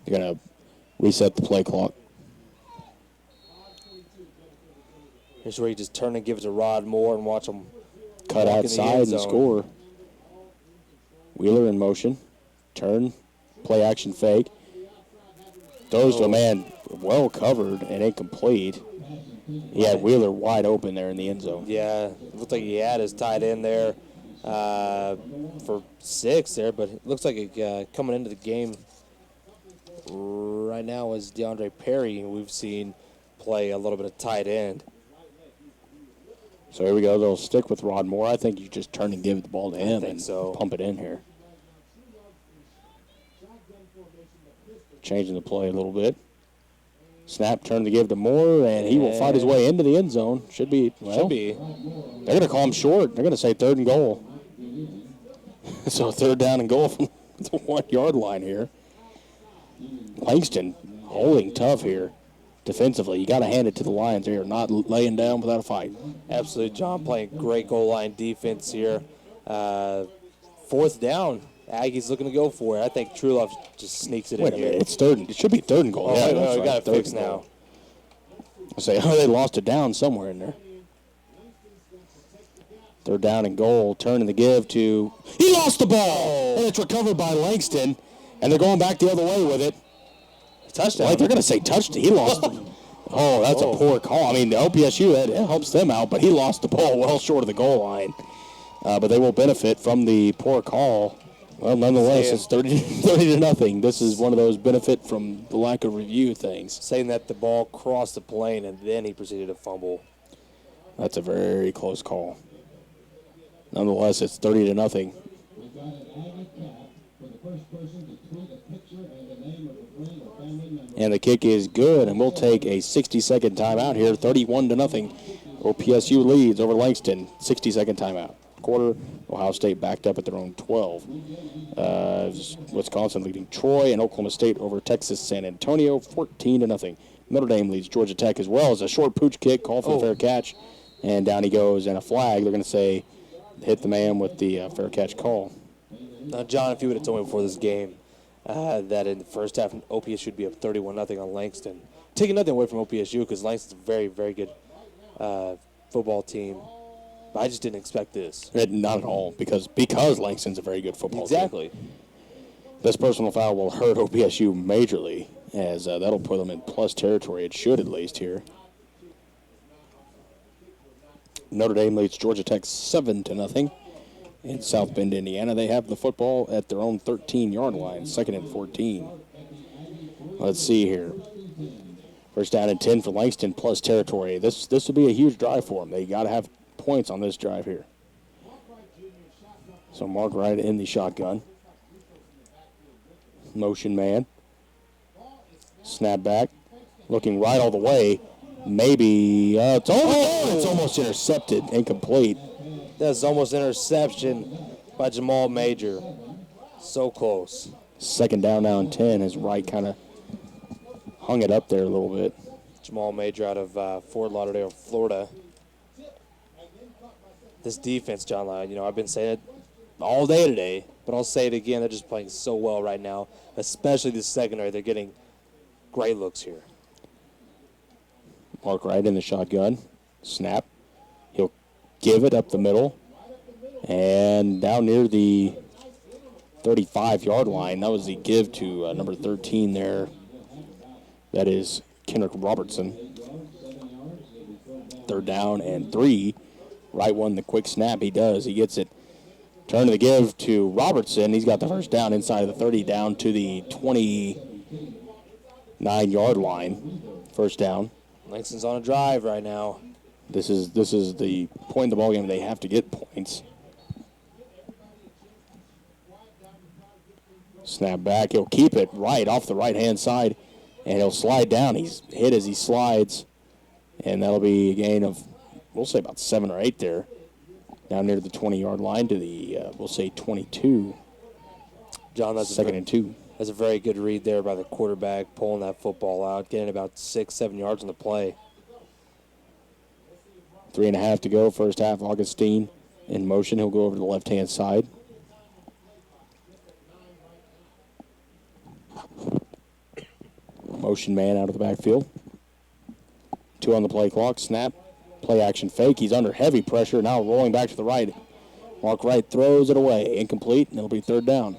They're going to reset the play clock. Here's where you just turn and give it to Rod Moore and watch him cut outside and score. Wheeler in motion. Turn. Play action fake. Throws to a man well covered and incomplete. He had Wheeler wide open there in the end zone. Yeah, it looked like he had his tight end there for 6 there, but it looks like coming into the game right now is DeAndre Perry, who we've seen play a little bit of tight end. So here we go. They'll stick with Rod Moore. I think you just turn and give the ball to him and pump it in here. Changing the play a little bit. Snap, turn to give to Moore, and he will fight his way into the end zone. Should be. They're going to call him short. They're going to say 3rd and goal. So 3rd down and goal from the 1-yard line here. Langston holding tough here defensively. You got to hand it to the Lions. They are not laying down without a fight. Absolutely, John playing great goal line defense here. 4th down. Aggies looking to go for it. I think Truelove just sneaks it in here. Wait a minute. It's 3rd. It should be 3rd and goal. We got it fixed now. I say, they lost it down somewhere in there. 3rd down and goal. Turning the give to. He lost the ball. And it's recovered by Langston. And they're going back the other way with it. Touchdown. Like they're going to say touchdown. He lost it. Oh, that's a poor call. I mean, the OPSU, it helps them out, but he lost the ball well short of the goal line. But they will benefit from the poor call. Well, nonetheless, it's 30-0. This is one of those benefit from the lack of review things. Saying that the ball crossed the plane and then he proceeded to fumble. That's a very close call. Nonetheless, it's 30-0. And the kick is good, and we'll take a 60-second timeout here. 31-0. OPSU leads over Langston. 60-second timeout. Quarter, Ohio State backed up at their own 12. Wisconsin leading Troy, and Oklahoma State over Texas San Antonio, 14-0. Notre Dame leads Georgia Tech as well as a short pooch kick, call for a fair catch, and down he goes, and a flag. They're going to say hit the man with the fair catch call. Now, John, if you would have told me before this game that in the first half OPS should be up 31-0 on Langston, taking nothing away from OPSU because Langston's a very, very good football team. I just didn't expect this. Not at all, because Langston's a very good football team. Exactly. This personal foul will hurt OPSU majorly, as that'll put them in plus territory. It should, at least, here. Notre Dame leads Georgia Tech 7-0 in South Bend, Indiana. They have the football at their own 13-yard line, 2nd and 14. Let's see here. First down and 10 for Langston, plus territory. This would be a huge drive for them. They got to have points on this drive here. So Mark Wright in the shotgun. Motion man. Snap back. Looking right all the way. Maybe it's almost intercepted. Incomplete. That's almost interception by Jamal Major. So close. 2nd down now and 10 as Wright kind of hung it up there a little bit. Jamal Major out of Fort Lauderdale, Florida. This defense, John Lyon, I've been saying it all day today, but I'll say it again. They're just playing so well right now, especially the secondary. They're getting great looks here. Mark Wright in the shotgun. Snap. He'll give it up the middle. And down near the 35-yard line. That was the give to number 13 there. That is Kendrick Robertson. 3rd third down and 3. Wright won the quick snap. He does. He gets it. Turn to the give to Robertson. He's got the first down inside of the 30 down to the 29-yard line. First down. Langston's on a drive right now. This is the point in the ballgame they have to get points. Snap back. He'll keep it right off the right-hand side, and he'll slide down. He's hit as he slides, and that'll be a gain of, we'll say, about 7 or 8 there. Down near the 20-yard line to the, we'll say, 22. John, that's second and 2. That's a very good read there by the quarterback, pulling that football out, getting about 6-7 yards on the play. 3.5 to go, first half. Augustine in motion. He'll go over to the left-hand side. Motion man out of the backfield. 2 on the play clock. Snap. Play action fake. He's under heavy pressure. Now rolling back to the right. Mark Wright throws it away. Incomplete, and it'll be third down.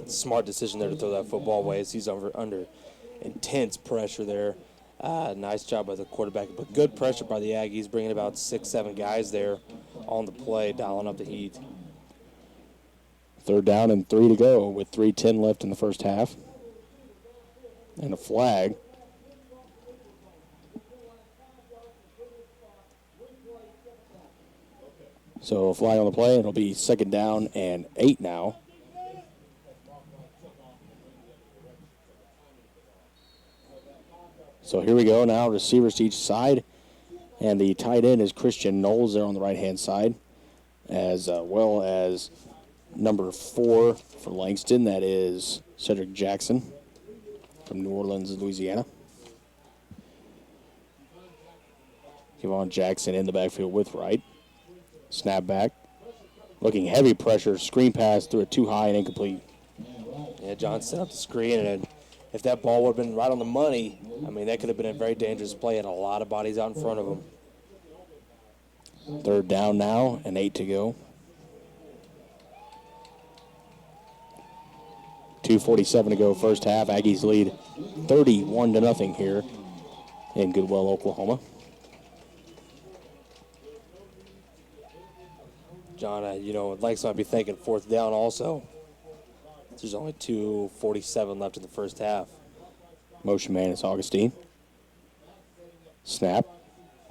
Smart decision there to throw that football away as he's under intense pressure there. Nice job by the quarterback, but good pressure by the Aggies, bringing about 6-7 guys there on the play, dialing up the heat. Third down and 3 to go with 3:10 left in the first half. And a flag. So a flag on the play, and it'll be second down and 8 now. So here we go now, receivers to each side. And the tight end is Christian Knowles there on the right-hand side, as well as number 4 for Langston. That is Cedric Jackson from New Orleans, Louisiana. Kevon Jackson in the backfield with Wright. Snap back. Looking heavy pressure. Screen pass through it too high and incomplete. Yeah, John set up the screen, and if that ball would have been right on the money, I mean, that could have been a very dangerous play, and a lot of bodies out in front of him. Third down now and 8 to go. 2:47 to go first half. Aggies lead 31-0 here in Goodwell, Oklahoma. John, Langston might be thinking fourth down also. There's only 2:47 left in the first half. Motion man is Augustine. Snap.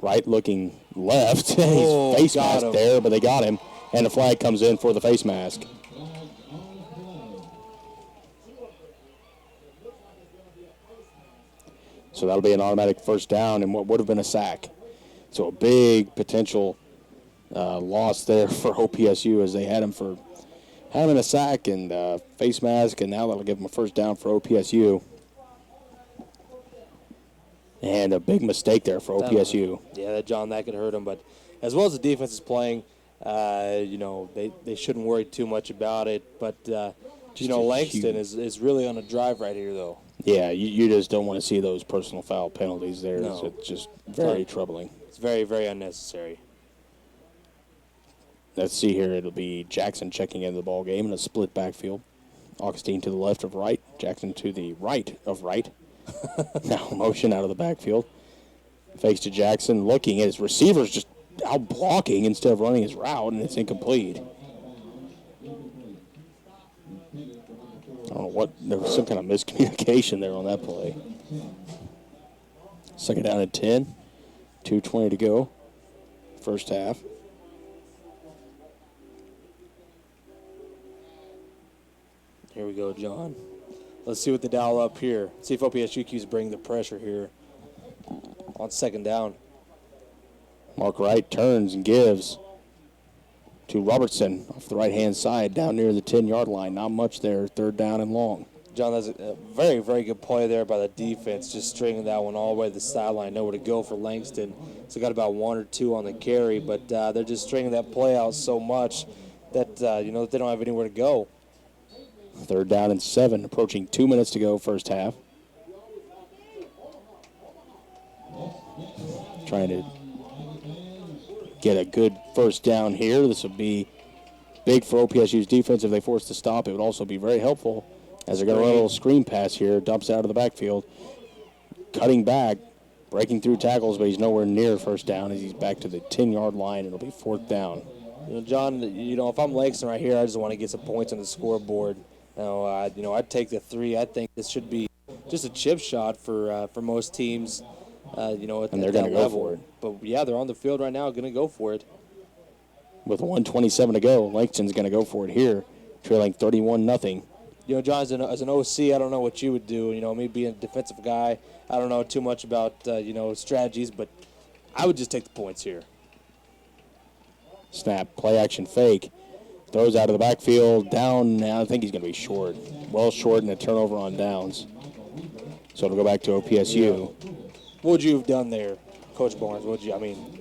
Right looking left. He's face mask there, but they got him. And the flag comes in for the face mask. So that'll be an automatic first down and what would have been a sack. So a big potential loss there for OPSU as they had him for having a sack and face mask, and now that'll give him a first down for OPSU. And a big mistake there for OPSU. John, that could hurt him. But as well as the defense is playing, they shouldn't worry too much about it. But, Langston is really on a drive right here, though. Yeah, you just don't want to see those personal foul penalties there. No. It's just very troubling. It's very, very unnecessary. Let's see here. It'll be Jackson checking into the ball game in a split backfield. Augustine to the left of Wright. Jackson to the right of Wright. Now motion out of the backfield. Fakes to Jackson, looking at his receivers just out blocking instead of running his route, and it's incomplete. I don't know what, there was some kind of miscommunication there on that play. Second down at 10. 2:20 to go. First half. Here we go, John. Let's see what they dial up here. See if OPSU keeps bringing the pressure here on second down. Mark Wright turns and gives to Robertson off the right-hand side down near the 10-yard line. Not much there. Third down and long. John, that's a very, very good play there by the defense, just stringing that one all the way to the sideline. Nowhere to go for Langston. So got about 1 or 2 on the carry, but they're just stringing that play out so much that, that they don't have anywhere to go. Third down and 7, approaching 2 minutes to go first half. Trying to get a good first down here. This would be big for OPSU's defense if they force to stop. It would also be very helpful as they're going to run a little screen pass here. Dumps out of the backfield. Cutting back breaking through tackles, but he's nowhere near first down as he's back to the 10-yard line. It'll be fourth down. John, if I'm Langston right here, I just want to get some points on the scoreboard. I'd take the 3. I think this should be just a chip shot for most teams, at And that they're going to go level. for it. But, yeah, they're on the field right now going to go for it. With 1:27 to go, Langston's going to go for it here, trailing 31-0. John, as an OC, I don't know what you would do. Me being a defensive guy, I don't know too much about, strategies, but I would just take the points here. Snap, play action fake. Throws out of the backfield, down. I think he's going to be short. Well short and a turnover on downs. So it'll go back to OPSU. What would you have done there, Coach Barnes?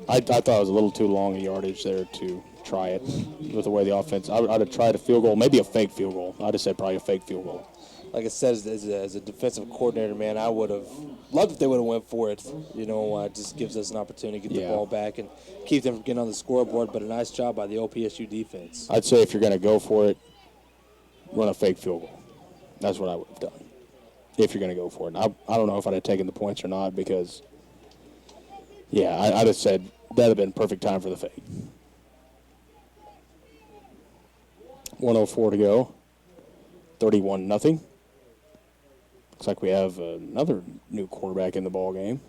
I thought it was a little too long a yardage there to try it with the way the offense. I'd have tried a field goal, maybe a fake field goal. I'd have said probably a fake field goal. Like I said, as a defensive coordinator, man, I would have loved if they would have went for it. It just gives us an opportunity to get the ball back and keep them from getting on the scoreboard. But a nice job by the OPSU defense. I'd say if you're going to go for it, run a fake field goal. That's what I would have done if you're going to go for it. I don't know if I'd have taken the points or not because, I'd have said that would have been perfect time for the fake. 1:04 to go. 31-0. Looks like we have another new quarterback in the ball game.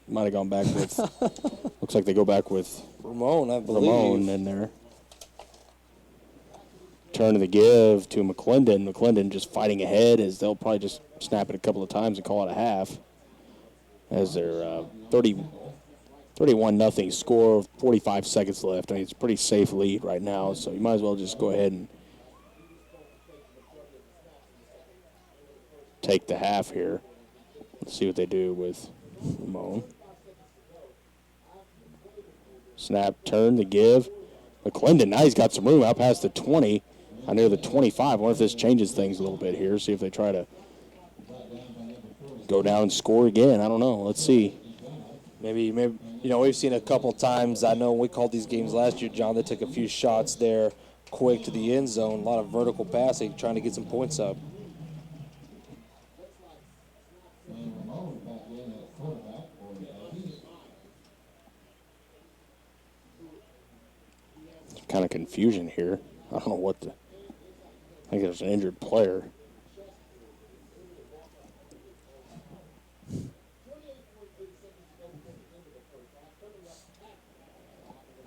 Might have gone back with. Looks like they go back with Ramon, I believe. Ramon in there. Turn to the give to McClendon. McClendon just fighting ahead as they'll probably just snap it a couple of times and call it a half. As they're 31-0 score, 45 seconds left. It's a pretty safe lead right now, so you might as well just go ahead and take the half here. Let's see what they do with Ramon. Snap, turn, the give. McClendon, now he's got some room out past the 20, near the 25. I wonder if this changes things a little bit here. See if they try to go down and score again. I don't know. Let's see. Maybe we've seen a couple times. I know when we called these games last year, John, they took a few shots there quick to the end zone. A lot of vertical passing, trying to get some points up. Kind of confusion here. I don't know what I think there's an injured player.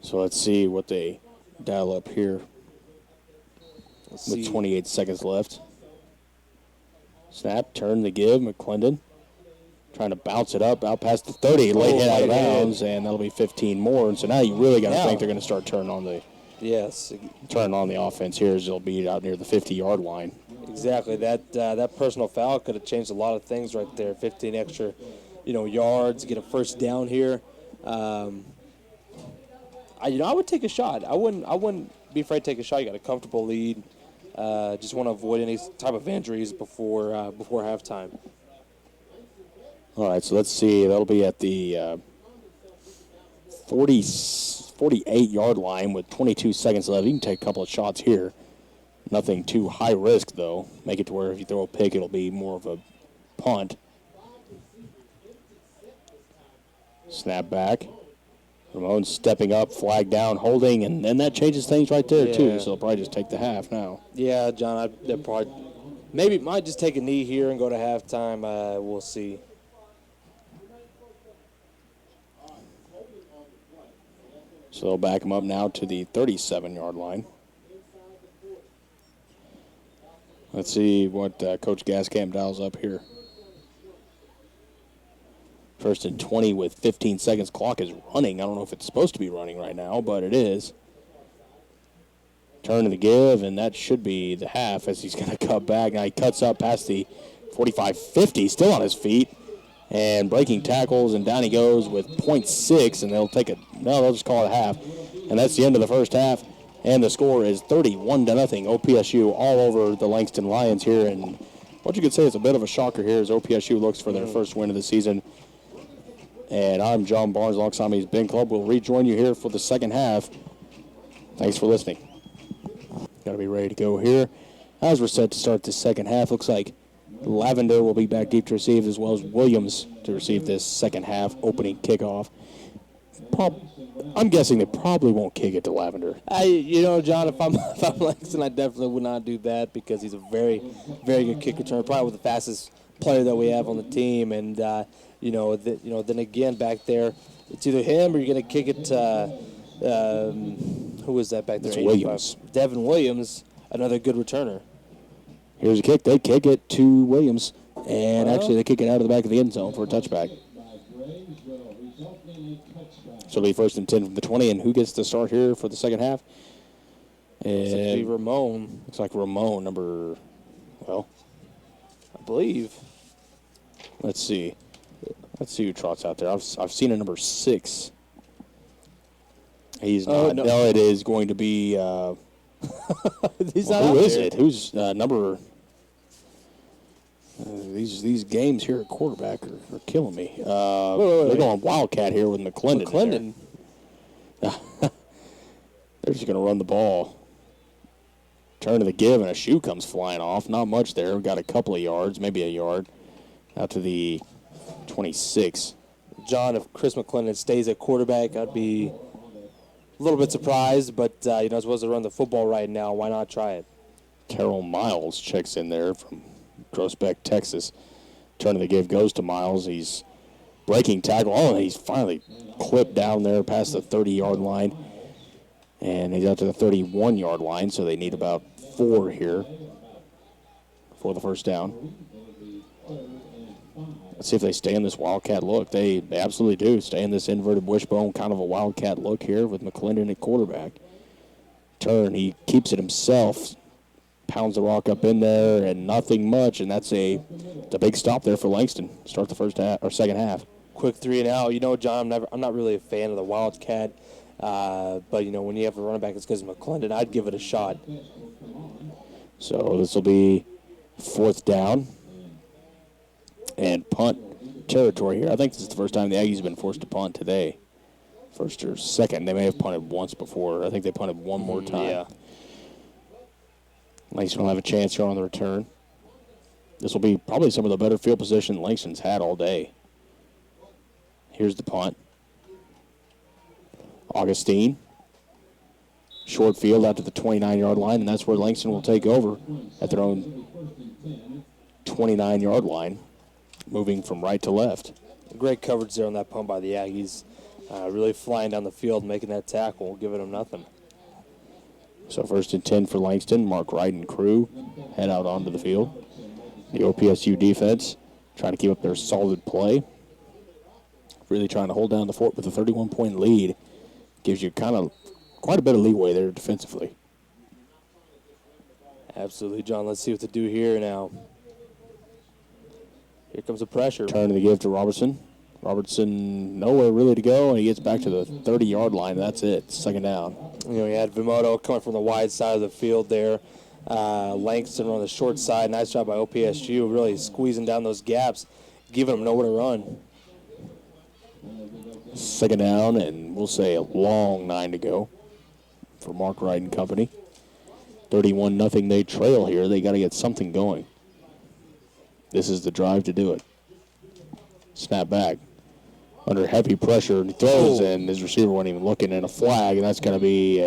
So let's see what they dial up here with 28 seconds left. Snap, turn, the give, McClendon. Trying to bounce it up out past the 30, late hit out of bounds, and that'll be 15 more. And so now you really got to think they're going to start turning on the offense here as they'll be out near the 50-yard line. Exactly. That personal foul could have changed a lot of things right there. 15 extra, yards, get a first down here. I would take a shot. I wouldn't be afraid to take a shot. You got a comfortable lead. Just want to avoid any type of injuries before halftime. All right, so let's see. That'll be at the 48-yard line with 22 seconds left. You can take a couple of shots here. Nothing too high risk, though. Make it to where if you throw a pick, it'll be more of a punt. Snap back. Ramon stepping up, flag down, holding, and then that changes things right there, too. So they'll probably just take the half now. Yeah, John, they'll probably maybe might just take a knee here and go to halftime. We'll see. So they'll back him up now to the 37-yard line. Let's see what Coach Gascamp dials up here. First and 20 with 15 seconds. Clock is running. I don't know if it's supposed to be running right now, but it is. Turn to the give, and that should be the half as he's going to cut back. Now he cuts up past the 45-50, still on his feet, and breaking tackles, and down he goes with .6, and they'll just call it a half. And that's the end of the first half, and the score is 31-0. OPSU all over the Langston Lions here, and what you could say is a bit of a shocker here as OPSU looks for their first win of the season. And I'm John Barnes, alongside me is Ben Clubb. We'll rejoin you here for the second half. Thanks for listening. Got to be ready to go here. As we're set to start the second half, looks like Lavender will be back deep to receive, as well as Williams to receive this second half opening kickoff. I'm guessing they probably won't kick it to Lavender. John, if I'm Langston, I definitely would not do that because he's a very, very good kick returner, probably the fastest player that we have on the team. And then again back there, it's either him or you're going to kick it to who is that back there? It's Williams. Devin Williams, another good returner. Here's a kick. They kick it to Williams, and actually they kick it out of the back of the end zone for a touchback. So it'll be 1st and 10 from the 20, and who gets to start here for the second half? Looks like it'll be Ramon. Looks like Ramon, I believe. Let's see. Let's see who trots out there. I've seen a number 6. He's not. No, it is going to be. He's not who out is there. it? Who's number? These games here at quarterback are killing me. Wait. They're going Wildcat here with McClendon. They're just going to run the ball. Turn to the give, and a shoe comes flying off. Not much there. We've got a couple of yards, maybe a yard, out to the 26. John, if Chris McClendon stays at quarterback, I'd be a little bit surprised, but as well as to run the football right now, why not try it? Terrell Miles checks in there from Groesbeck, Texas. Turn of the give goes to Miles. He's breaking tackle. Oh, and he's finally clipped down there past the 30-yard line. And he's out to the 31-yard line, so they need about 4 here for the first down. Let's see if they stay in this Wildcat look. They absolutely do. Stay in this inverted wishbone, kind of a Wildcat look here with McClendon at quarterback. Turn, he keeps it himself. Pounds the rock up in there, and nothing much, and that's a big stop there for Langston. Start the first half or second half. Quick 3 and out. John, I'm not really a fan of the Wildcat, but when you have a running back that's because of McClendon, I'd give it a shot. So this will be 4th down and punt territory here. I think this is the first time the Aggies have been forced to punt today. First or second. They may have punted once before. I think they punted one more time. Yeah. Langston will have a chance here on the return. This will be probably some of the better field position Langston's had all day. Here's the punt. Augustine. Short field out to the 29-yard line, and that's where Langston will take over at their own 29-yard line, moving from right to left. Great coverage there on that punt by the Aggies. Really flying down the field, making that tackle, giving them nothing. So 1st and 10 for Langston. Mark Wright and crew head out onto the field. The OPSU defense trying to keep up their solid play. Really trying to hold down the fort with a 31-point lead. Gives you quite a bit of leeway there defensively. Absolutely, John. Let's see what to do here now. Here comes the pressure. Turn to the give to Robertson. Robertson nowhere really to go, and he gets back to the 30-yard line. That's it. Second down. You had Vimoto coming from the wide side of the field there. Langston on the short side. Nice job by OPSU, really squeezing down those gaps, giving them nowhere to run. Second down, and we'll say a long 9 to go for Mark Wright and company. 31-0 they trail here. They got to get something going. This is the drive to do it. Snap back. Under heavy pressure, and he throws, and his receiver wasn't even looking at a flag, and that's going to be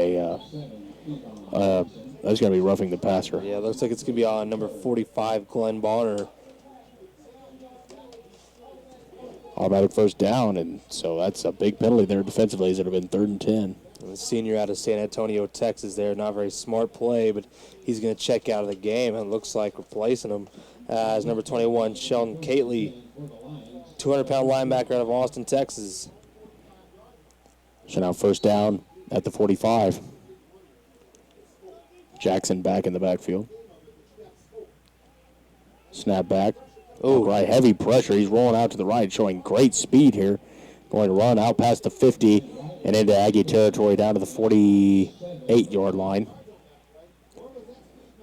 roughing the passer. Yeah, looks like it's going to be on number 45, Glenn Bonner. Automatic first down, and so that's a big penalty there defensively as it would have been 3rd and 10. And the senior out of San Antonio, Texas there, not a very smart play, but he's going to check out of the game, and it looks like replacing him as number 21, Sheldon Cately, 200-pound linebacker out of Austin, Texas. So now first down at the 45. Jackson back in the backfield. Snap back. Oh, right, heavy pressure. He's rolling out to the right, showing great speed here. Going to run out past the 50 and into Aggie territory down to the 48-yard line.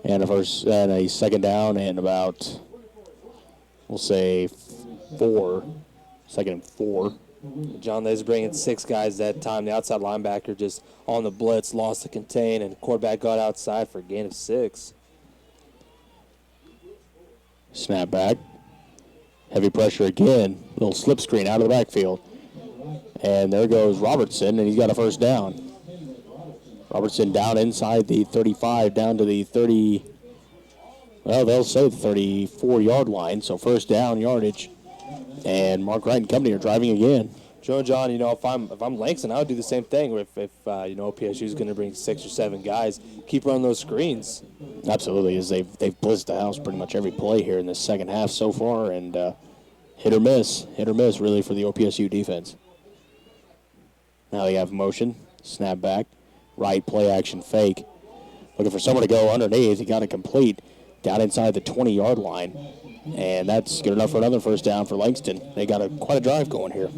And a second down and about, we'll say, 4. Second and 4. John, they's bringing 6 guys that time. The outside linebacker just on the blitz, lost to contain, and quarterback got outside for a gain of 6. Snap back. Heavy pressure again. Little slip screen out of the backfield. And there goes Robertson, and he's got a first down. Robertson down inside the 35, down to the 30, well, they'll say the 34-yard line, so first down yardage. And Mark Wright and company are driving again. Joe and John, if I'm Langston, I would do the same thing. If PSU is going to bring 6 or 7 guys, keep running those screens. Absolutely, as they've blitzed the house pretty much every play here in the second half so far, and hit or miss really for the OPSU defense. Now they have motion, snap back, right play action fake. Looking for someone to go underneath. He got it complete down inside the 20-yard line. And that's good enough for another first down for Langston. They got quite a drive going here.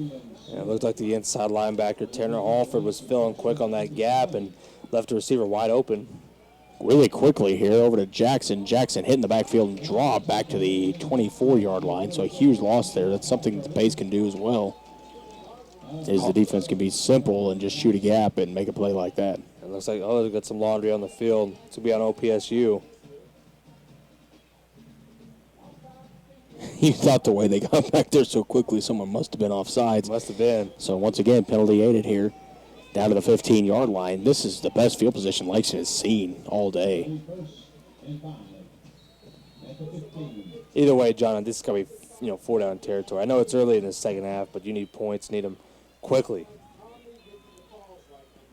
Yeah, it looked like the inside linebacker, Tanner Alford, was filling quick on that gap and left the receiver wide open. Really quickly here over to Jackson. Jackson hitting the backfield and drop back to the 24-yard line. So a huge loss there. That's something that the base can do as well. Is the defense can be simple and just shoot a gap and make a play like that. It looks like they've got some laundry on the field. It's going to be on OPSU. You thought the way they got back there so quickly, someone must have been offsides. Must have been. So once again, penalty aided here, down to the 15-yard line. This is the best field position Langston has seen all day. Either way, John, this is going to be 4-down territory. I know it's early in the second half, but you need points, need them quickly.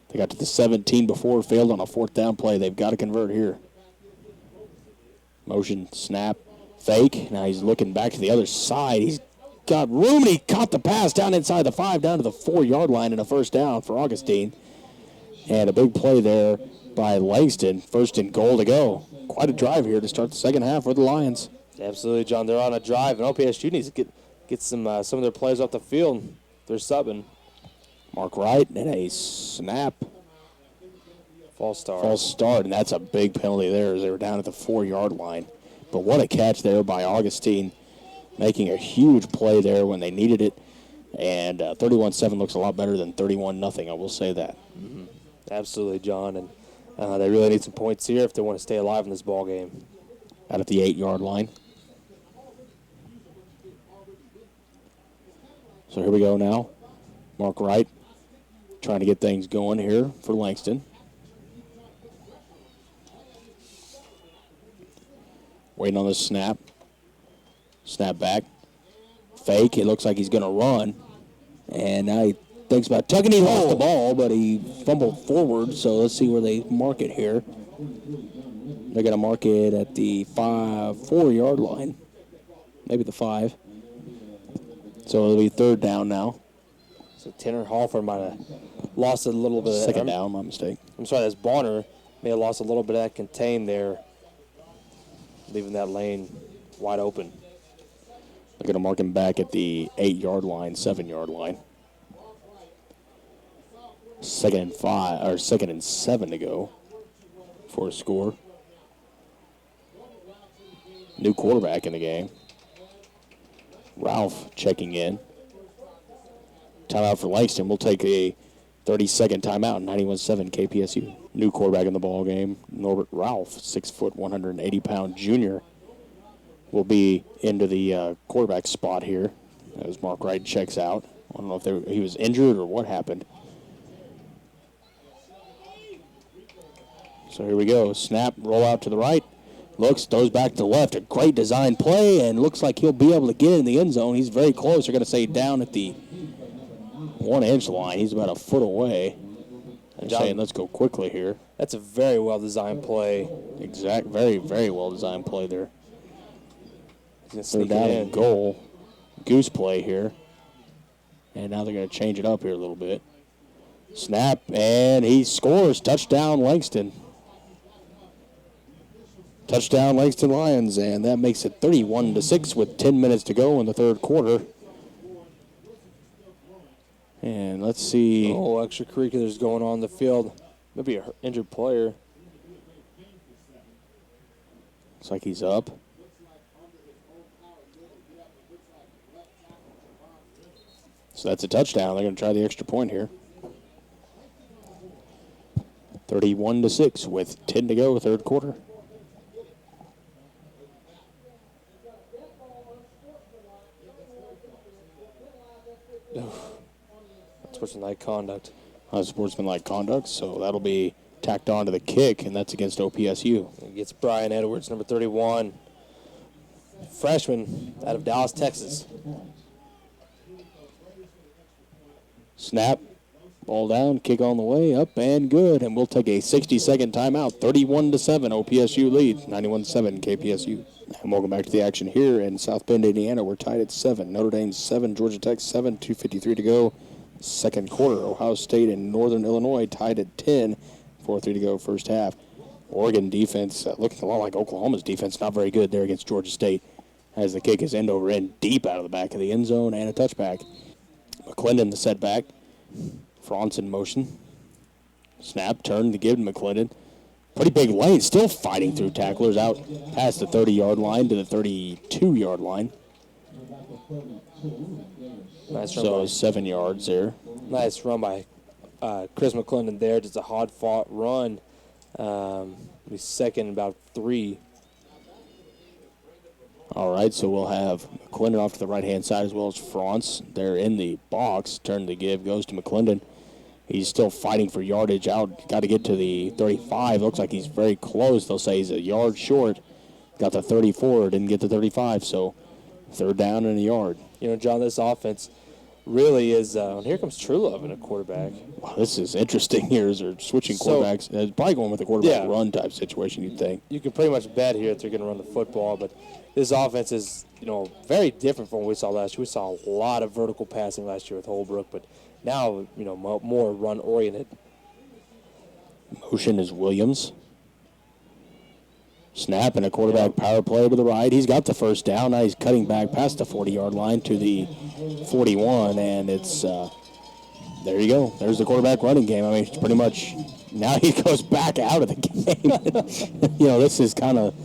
They got to the 17 before, failed on a 4th down play. They've got to convert here. Motion, snap, fake. Now he's looking back to the other side. He's got room, and he caught the pass down inside the 5, down to the 4-yard line, and a first down for Augustine. And a big play there by Langston. First and goal to go. Quite a drive here to start the second half for the Lions. Absolutely, John. They're on a drive, and OPSU needs to get some of their players off the field. They're subbing. Mark Wright and a snap. False start, and that's a big penalty there as they were down at the 4-yard line. But what a catch there by Augustine, making a huge play there when they needed it. And 31-7 looks a lot better than 31-0, I will say that. Mm-hmm. Absolutely, John. And they really need some points here if they want to stay alive in this ball game. Out at the 8-yard line. So here we go now. Mark Wright trying to get things going here for Langston. Waiting on the snap. Snap back. Fake. It looks like he's going to run. And now he thinks about tucking. He lost the ball, but he fumbled forward. So let's see where they mark it here. They're going to mark it at the 4-yard line. Maybe the 5. So it'll be 3rd down now. So Tanner Halford might have lost a little bit. Second down, my mistake. I'm sorry, that's Bonner. May have lost a little bit of that contain there, leaving that lane wide open. They're going to mark him back at the 8-yard line, 7-yard line. 2nd and 7 to go for a score. New quarterback in the game. Ralph checking in. Timeout for Langston. We'll take a 30-second timeout. 91-7 KPSU. New quarterback in the ball game. Norbert Ralph, 6 foot, 180-pound junior, will be into the quarterback spot here as Mark Wright checks out. I don't know if he was injured or what happened. So here we go. Snap, roll out to the right. Looks, throws back to the left. A great design play, and looks like he'll be able to get in the end zone. He's very close. They're going to say down at the 1-inch line. He's about a foot away. They're saying let's go quickly here. That's a very well-designed play. Very, very well-designed play there. They're down in goal. Goose play here. And now they're going to change it up here a little bit. Snap, and he scores. Touchdown, Langston. Touchdown, Langston Lions, and that makes it 31-6 with 10 minutes to go in the third quarter. And let's see. Extracurriculars going on the field. Maybe an injured player. Looks like he's up. So that's a touchdown. They're going to try the extra point here. 31-6 with 10 to go, third quarter. Unsportsmanlike conduct. Unsportsmanlike conduct, so that'll be tacked on to the kick, and that's against OPSU. It gets Brian Edwards, number 31. Freshman out of Dallas, Texas. Snap, ball down, kick on the way, up and good, and we'll take a 60-second timeout. 31-7, OPSU lead, 91-7 KPSU. And welcome back to the action here in South Bend, Indiana. We're tied at 7. Notre Dame 7, Georgia Tech 7, 2:53 to go. Second quarter. Ohio State and Northern Illinois tied at 10, 4:03 to go first half. Oregon defense looking a lot like Oklahoma's defense, not very good there against Georgia State, as the kick is end over end deep out of the back of the end zone and a touchback. McClendon the setback. Franz in motion. Snap, turn to give to McClendon. Pretty big lane, still fighting through tacklers out past the 30-yard line to the 32-yard line. Nice run So by, 7 yards there. nice run by Chris McClendon there. Just a hard-fought run. He's second about 3. All right, so we'll have McClendon off to the right-hand side as well as Franz. They're in the box. Turn to give goes to McClendon. He's still fighting for yardage out. Got to get to the 35. Looks like he's very close. They'll say he's a yard short. Got the 34. Didn't get the 35, so third down and a yard. You know, John, this offense really is, here comes Trulove in a quarterback. Wow, this is interesting here as they're switching So- quarterbacks. It's probably going with a quarterback Yeah. run type situation, you'd think. You can pretty much bet here that they're going to run the football, but this offense is, very different from what we saw last year. We saw a lot of vertical passing last year with Holbrook, but now, more run-oriented. Motion is Williams. Snap and a quarterback power play to the right. He's got the first down. Now he's cutting back past the 40-yard line to the 41, and it's there you go. There's the quarterback running game. I mean, it's pretty much now he goes back out of the game. This is kind of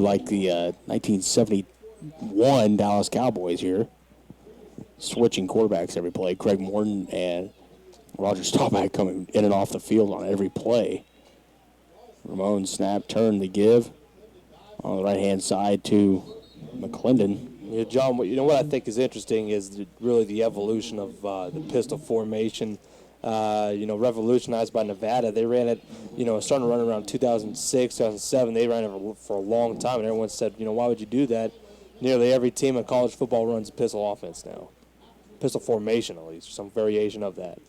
like the 1971 Dallas Cowboys here, switching quarterbacks every play. Craig Morton and Roger Staubach coming in and off the field on every play. Ramon snap, turn to give on the right-hand side to McClendon. Yeah, John, what I think is interesting is really the evolution of the pistol formation. Revolutionized by Nevada. They ran it, starting to run around 2006, 2007. They ran it for a long time, and everyone said, why would you do that? Nearly every team in college football runs a pistol offense now. Pistol formation, at least, or some variation of that.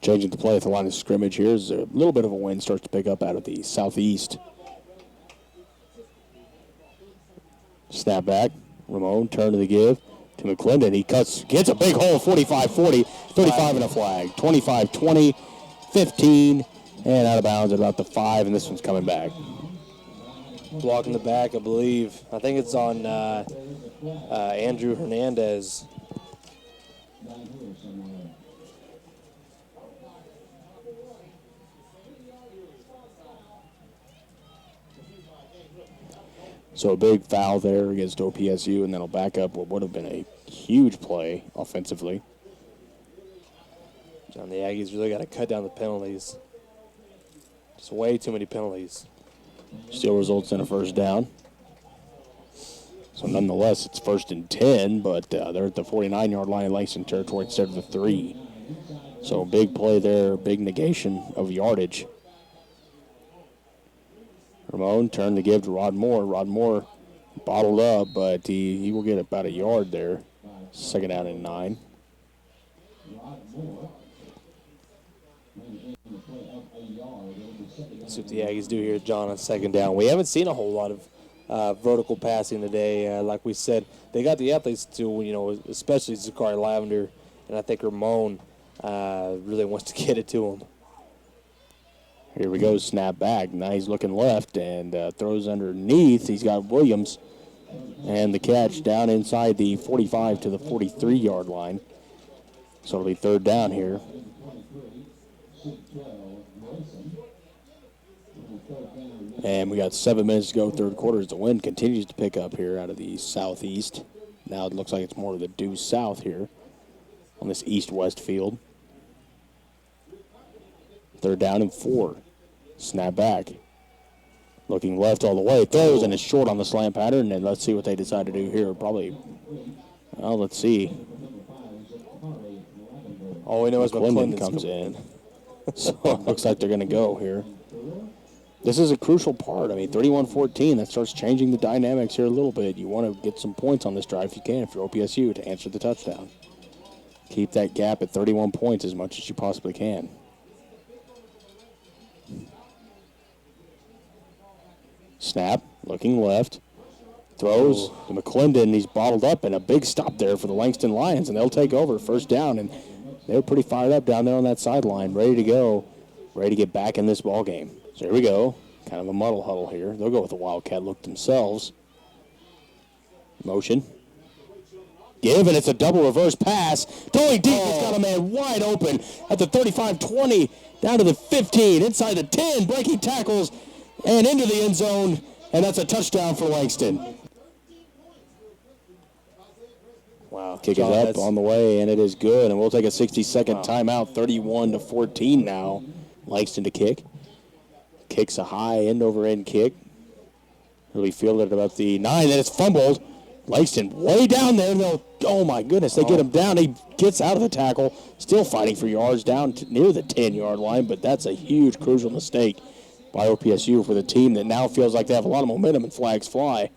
Changing the play at the line of scrimmage here as a little bit of a wind starts to pick up out of the southeast. Snap back. Ramon, turn to the give to McClendon. He gets a big hole, 45-40, 35 and a flag, 25-20, 15, and out of bounds at about the 5, and this one's coming back. Blocking the back, I believe. I think it's on Andrew Hernandez. So a big foul there against OPSU, and then he'll back up what would have been a huge play offensively. John, the Aggies really got to cut down the penalties. Just way too many penalties. Still results in a first down. So nonetheless, it's 1st and 10, but they're at the 49-yard line in Langston territory instead of the 3. So big play there, big negation of yardage. Ramon turned to give to Rod Moore. Rod Moore bottled up, but he will get about a yard there. 2nd down and 9. See what the Aggies do here, John, on 2nd down. We haven't seen a whole lot of vertical passing today. Like we said, they got the athletes to, especially Zachary Lavender, and I think Ramon really wants to get it to him. Here we go, snap back. Now he's looking left and throws underneath. He's got Williams. And the catch down inside the 45 to the 43-yard line. So it'll be 3rd down here. And we got 7 minutes to go, 3rd quarter, as the wind continues to pick up here out of the southeast. Now it looks like it's more of the due south here on this east-west field. 3rd down and 4. Snap back. Looking left all the way. Throws, and it's short on the slant pattern. And let's see what they decide to do here. Probably, well, let's see. All we know is McClendon comes in. So it looks like they're going to go here. This is a crucial part. I mean, 31-14, that starts changing the dynamics here a little bit. You want to get some points on this drive if you can, if you're OPSU, to answer the touchdown. Keep that gap at 31 points as much as you possibly can. Snap, looking left. Throws to McClendon. He's bottled up, and a big stop there for the Langston Lions, and they'll take over first down. And they're pretty fired up down there on that sideline, ready to go, ready to get back in this ball game. So here we go. Kind of a muddle huddle here. They'll go with a Wildcat look themselves. Motion. Give, and it's a double reverse pass. Going deep, it's got a man wide open at the 35-20, down to the 15, inside the 10, breaking tackles, and into the end zone, and that's a touchdown for Langston. Wow. Kick John, is up on the way, and it is good, and we'll take a 60-second timeout, 31-14 now. Langston to kick. Kicks a high end-over-end kick. It'll be fielded at about the 9, then it's fumbled. Langston way down there. Oh, my goodness. They get him down. He gets out of the tackle, still fighting for yards down near the 10-yard line, but that's a huge, crucial mistake by OPSU for the team that now feels like they have a lot of momentum and flags fly.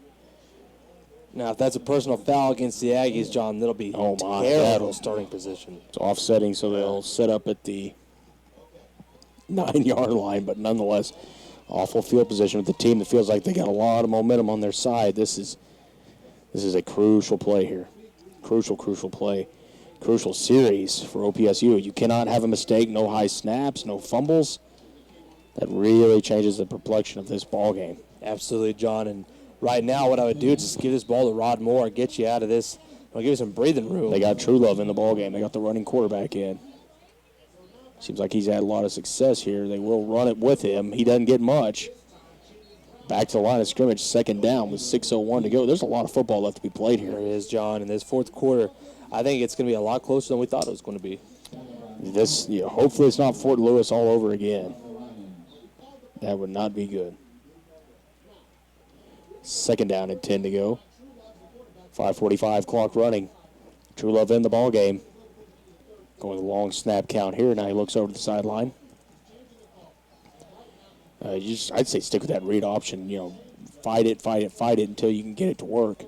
Now, if that's a personal foul against the Aggies, John, that'll be terrible starting position. It's offsetting, so they'll set up at the 9-yard line, but nonetheless, awful field position with the team that feels like they got a lot of momentum on their side. This is a crucial play here. Crucial play. Crucial series for OPSU. You cannot have a mistake, no high snaps, no fumbles. That really changes the complexion of this ball game. Absolutely, John. And right now what I would do is just give this ball to Rod Moore, get you out of this. I'll give you some breathing room. They got Truelove in the ball game. They got the running quarterback in. Seems like he's had a lot of success here. They will run it with him. He doesn't get much. Back to the line of scrimmage, second down with 6:01 to go. There's a lot of football left to be played here. There is, John. In this fourth quarter, I think it's going to be a lot closer than we thought it was going to be. Hopefully it's not Fort Lewis all over again. That would not be good. Second down and 10 to go. 5:45 clock running. Truelove in the ball game. Going with a long snap count here. Now he looks over to the sideline. I'd say stick with that read option. Fight it until you can get it to work.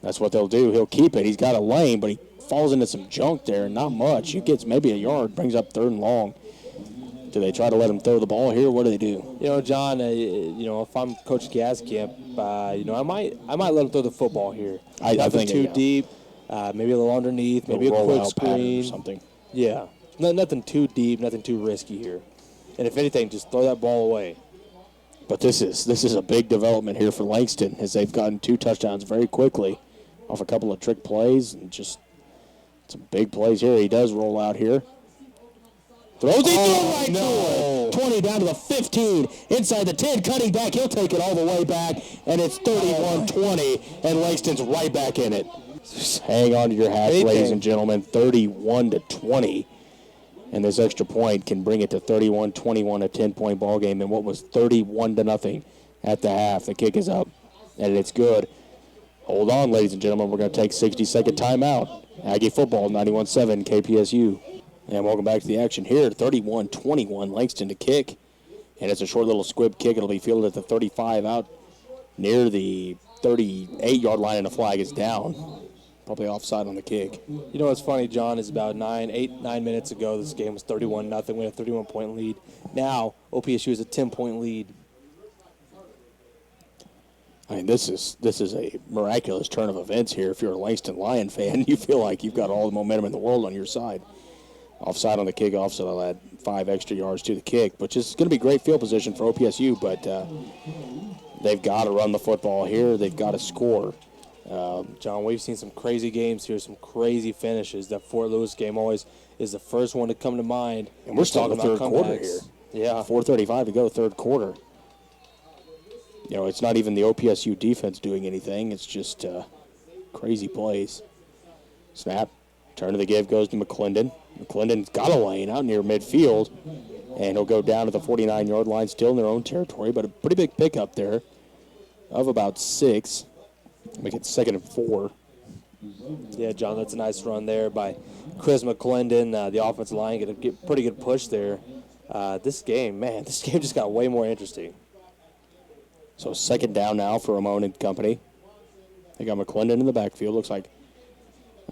That's what they'll do. He'll keep it. He's got a lane, but he falls into some junk there. Not much. He gets maybe a yard, brings up 3rd and long. Do they try to let him throw the ball here? What do they do? John, if I'm Coach Gaskamp, I might let him throw the football here. I think too deep, maybe a little underneath, maybe a quick screen. Or something. Yeah, nothing too deep, nothing too risky here. And if anything, just throw that ball away. But this is a big development here for Langston as they've gotten 2 touchdowns very quickly off a couple of trick plays and just some big plays here. He does roll out here. Throws it right to 20 down to the 15, inside the 10, cutting back. He'll take it all the way back, and it's 31-20, and Langston's right back in it. Just hang on to your hats, ladies and gentlemen. 31-20. And this extra point can bring it to 31-21, a 10-point ball game, and what was 31-0 at the half. The kick is up, and it's good. Hold on, ladies and gentlemen. We're going to take 60-second timeout. Aggie football, 91-7, KPSU. And welcome back to the action here. 31-21, Langston to kick. And it's a short little squib kick. It'll be fielded at the 35 out near the 38-yard line, and the flag is down. Probably offside on the kick. You know what's funny, John, is about 9 minutes ago, this game was 31-0. We had a 31-point lead. Now, OPSU has a 10-point lead. I mean, this is a miraculous turn of events here. If you're a Langston Lion fan, you feel like you've got all the momentum in the world on your side. Offside on the kickoff, so they'll add 5 extra yards to the kick, which is going to be great field position for OPSU, but they've got to run the football here. They've got to score. John, we've seen some crazy games here, some crazy finishes. That Fort Lewis game always is the first one to come to mind. And we're still in the third quarter here. Yeah. 4:35 to go, third quarter. It's not even the OPSU defense doing anything. It's just crazy plays. Snap. Turn to the give goes to McClendon. McClendon's got a lane out near midfield, and he'll go down to the 49-yard line, still in their own territory, but a pretty big pickup there of about 6. Make it 2nd and 4. Yeah, John, that's a nice run there by Chris McClendon. The offensive line get a pretty good push there. This game just got way more interesting. So second down now for Ramon and company. They got McClendon in the backfield. Looks like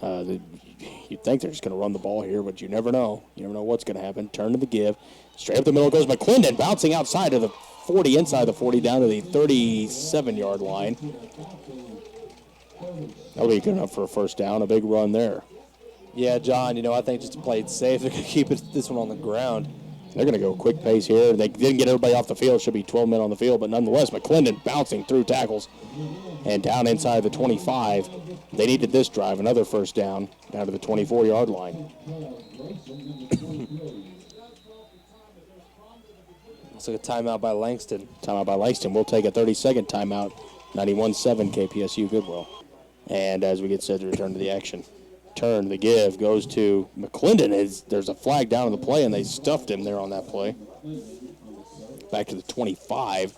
you'd think they're just going to run the ball here, but you never know. You never know what's going to happen. Turn to the give. Straight up the middle goes McClendon, bouncing outside of the 40, inside the 40, down to the 37-yard line. That'll be good enough for a first down. A big run there. Yeah, John, I think just to play it safe, they're going to keep this one on the ground. They're going to go quick pace here. They didn't get everybody off the field. Should be 12 men on the field, but nonetheless, McClendon bouncing through tackles and down inside the 25. They needed this drive, another first down to the 24-yard line. Looks like a timeout by Langston. Timeout by Langston. We'll take a 30-second timeout. 91-7 KPSU Goodwill. And as we get set to return to the action. Turn, the give goes to McClendon. There's a flag down on the play, and they stuffed him there on that play. Back to the 25.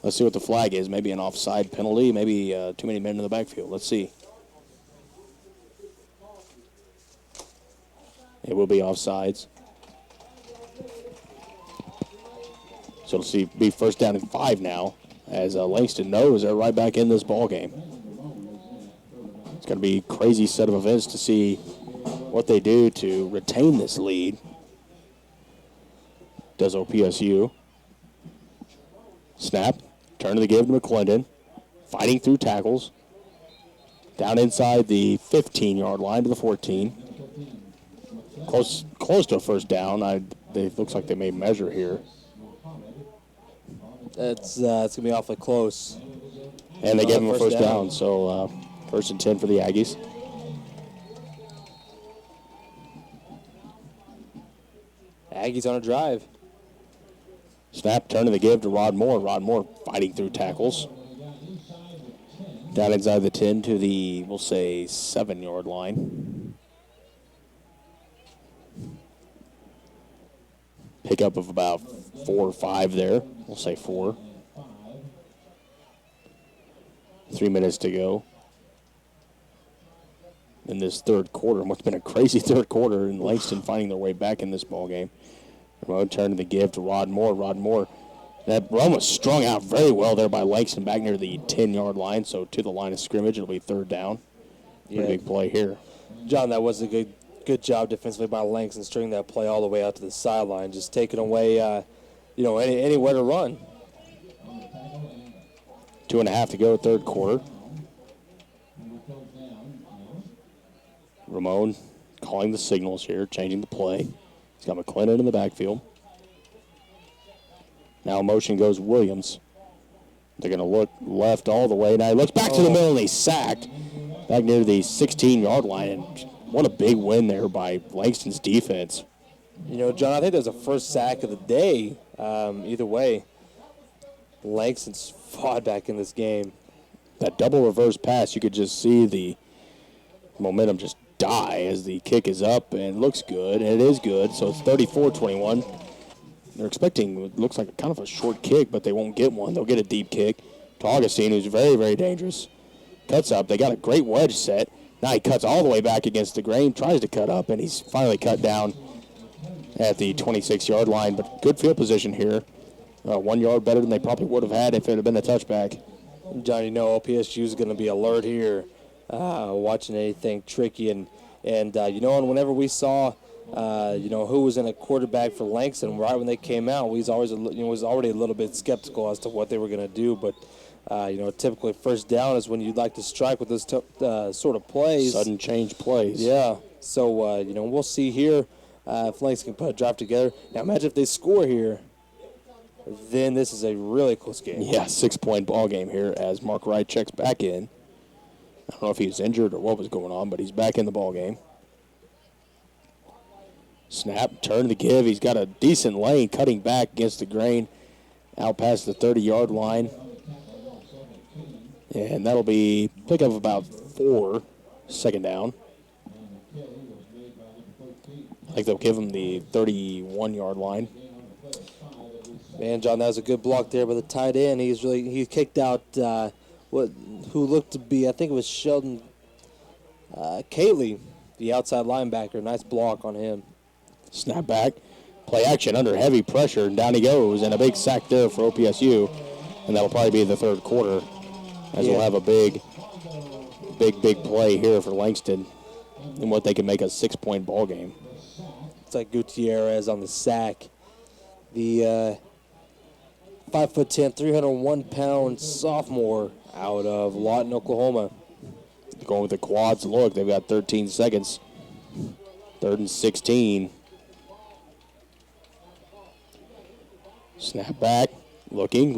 Let's see what the flag is. Maybe an offside penalty. Maybe too many men in the backfield. Let's see. It will be offsides. So it'll be first down and 5 now, as Langston knows they're right back in this ball game. It's going to be a crazy set of events to see what they do to retain this lead. Does OPSU. Snap. Turn to the give to McClendon. Fighting through tackles. Down inside the 15-yard line to the 14. Close to a first down. It looks like they may measure here. It's going to be awfully close. And they gave him a first down. So first and 10 for the Aggies. Aggies on a drive. Snap, turn to the give to Rod Moore. Rod Moore fighting through tackles. Down inside the 10 to the, we'll say, 7-yard line. Pickup of about 4 or 5 there. We'll say 4. 3 minutes to go in this third quarter. What's been a crazy third quarter, and Langston finding their way back in this ball game. Road turn to the give to Rod Moore. Rod Moore, that run was strung out very well there by Langston back near the 10-yard line, so to the line of scrimmage. It'll be third down. Pretty big play here. John, that was a good job defensively by Langston, stringing that play all the way out to the sideline, just taking away, anywhere to run. 2.5 to go, third quarter. Ramon calling the signals here, changing the play. He's got McClendon in the backfield. Now motion goes Williams. They're going to look left all the way. Now he looks back to the middle, and he's sacked back near the 16-yard line. And what a big win there by Langston's defense. John, I think that was the first sack of the day. Either way, Langston's fought back in this game. That double reverse pass, you could just see the momentum just die as the kick is up, and it looks good, and it is good. So it's 34-21. They're expecting, it looks like kind of a short kick, but they won't get one. They'll get a deep kick to Augustine, who's very, very dangerous. Cuts up. They got a great wedge set. Now he cuts all the way back against the grain, tries to cut up, and he's finally cut down at the 26-yard line. But good field position here. 1 yard better than they probably would have had if it had been a touchback. John, OPSU is going to be alert here, watching anything tricky. And whenever we saw, who was in a quarterback for Langston, right when they came out, we was already a little bit skeptical as to what they were going to do. But, typically first down is when you'd like to strike with those sort of plays. Sudden change plays. Yeah. So, we'll see here if Langston can put a drive together. Now, imagine if they score here. Then this is a really close game. Yeah, 6-point ball game here as Mark Wright checks back in. I don't know if he was injured or what was going on, but he's back in the ball game. Snap, turn to give. He's got a decent lane cutting back against the grain out past the 30-yard line. And that'll be pick up about 4, second down. I think they'll give him the 31-yard line. Man, John, that was a good block there by the tight end. He kicked out who looked to be, I think it was Sheldon Kaylee, the outside linebacker, nice block on him. Snap back. Play action under heavy pressure, and down he goes, and a big sack there for OPSU, and that'll probably be the third quarter, as we'll have a big play here for Langston, and what they can make a 6-point ball game. It's like Gutierrez on the sack. The 5'10", 301-pound sophomore out of Lawton, Oklahoma. Going with the quads look, they've got 13 seconds. 3rd and 16. Snap back, looking.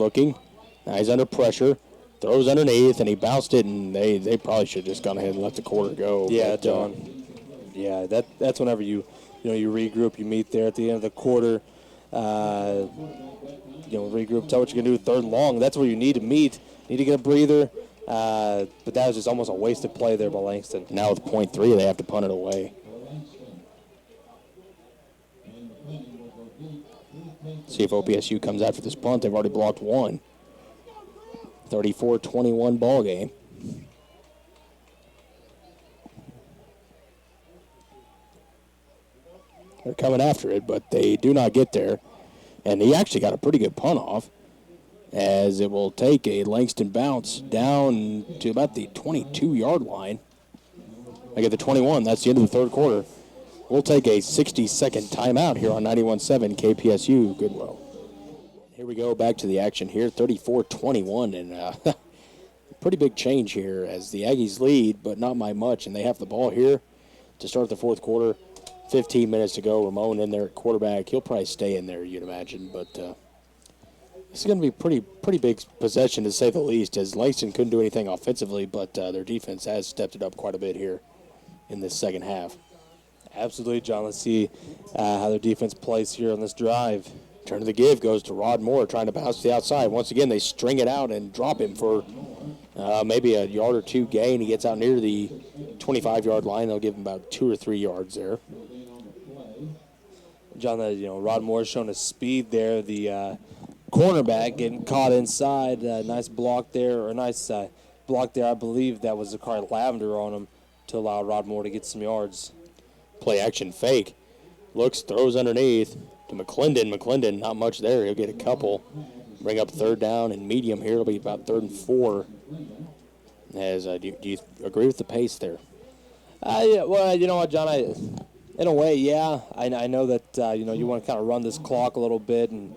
Now he's under pressure, throws underneath, and he bounced it, and they probably should have just gone ahead and let the quarter go. Yeah, but, John. Yeah, that's whenever you regroup, you meet there at the end of the quarter. Regroup, tell what you're going to do 3rd and long. That's where you need to meet. You need to get a breather. But that was just almost a wasted play there by Langston. Now with .3, they have to punt it away. See if OPSU comes after this punt. They've already blocked one. 34-21 ball game. They're coming after it, but they do not get there. And he actually got a pretty good punt off, as it will take a Langston bounce down to about the 22-yard line. I get the 21. That's the end of the 3rd quarter. We'll take a 60-second timeout here on 91.7 KPSU Goodwill. Here we go, back to the action here, 34-21, and pretty big change here as the Aggies lead, but not by much, and they have the ball here to start the 4th quarter. 15 minutes to go. Ramon in there at quarterback. He'll probably stay in there, you'd imagine, but this is going to be pretty big possession, to say the least, as Langston couldn't do anything offensively, but their defense has stepped it up quite a bit here in this second half. Absolutely, John. Let's see how their defense plays here on this drive. Turn to the give goes to Rod Moore, trying to bounce to the outside. Once again, they string it out and drop him for maybe a yard or two gain. He gets out near the 25-yard line. They'll give him about 2 or 3 yards there. John, Rod Moore showing his speed there. The cornerback getting caught inside. Nice block there, I believe that was the car Lavender on him to allow Rod Moore to get some yards. Play action fake. Looks, throws underneath to McClendon. McClendon, not much there. He'll get a couple. Bring up 3rd down and medium here. It'll be about 3rd and 4. As do you agree with the pace there? Yeah, well, you know what, John? In a way, yeah. I know that you want to kind of run this clock a little bit and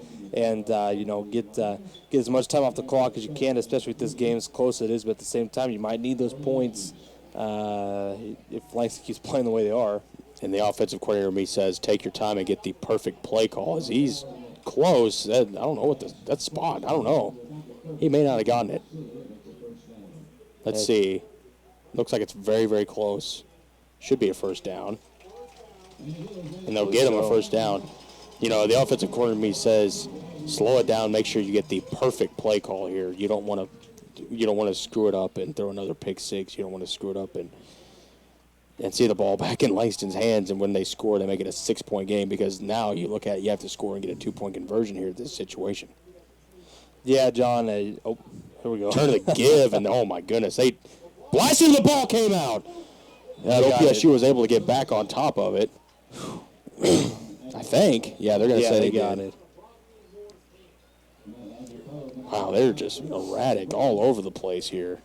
get as much time off the clock as you can, especially with this game as close as it is. But at the same time, you might need those points if Langston keeps playing the way they are. And the offensive coordinator me says, take your time and get the perfect play call. As he's close, I don't know what that spot. I don't know. He may not have gotten it. Let's see. Looks like it's very, very close. Should be a 1st down. And they'll get him a 1st down. The offensive coordinator me says, slow it down. Make sure you get the perfect play call here. You don't want to screw it up and throw another pick six. You don't want to screw it up and see the ball back in Langston's hands, and when they score, they make it a 6-point game, because now you look at it, you have to score and get a 2-point conversion here in this situation. Yeah, John. Here we go. Turn to the give, and oh my goodness, they blasted, the ball came out. OPSU was able to get back on top of it. I think. Yeah, they're going to say they got it. Wow, they're just erratic all over the place here.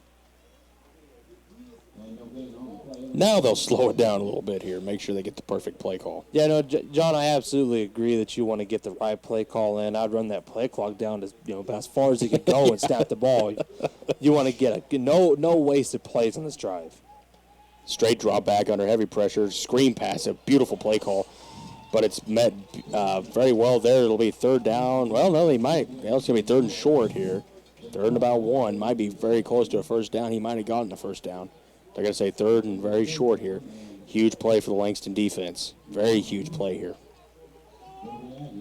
Now they'll slow it down a little bit here, make sure they get the perfect play call. Yeah, no, John, I absolutely agree that you want to get the right play call in. I'd run that play clock down to about as far as you can go and snap the ball. You want to get no wasted plays on this drive. Straight drop back under heavy pressure, screen pass, a beautiful play call, but it's met very well there. It'll be 3rd down. Well, no, it's going to be 3rd and short here. 3rd and about 1. Might be very close to a 1st down. He might have gotten the 1st down. They're going to say 3rd and very short here. Huge play for the Langston defense. Very huge play here.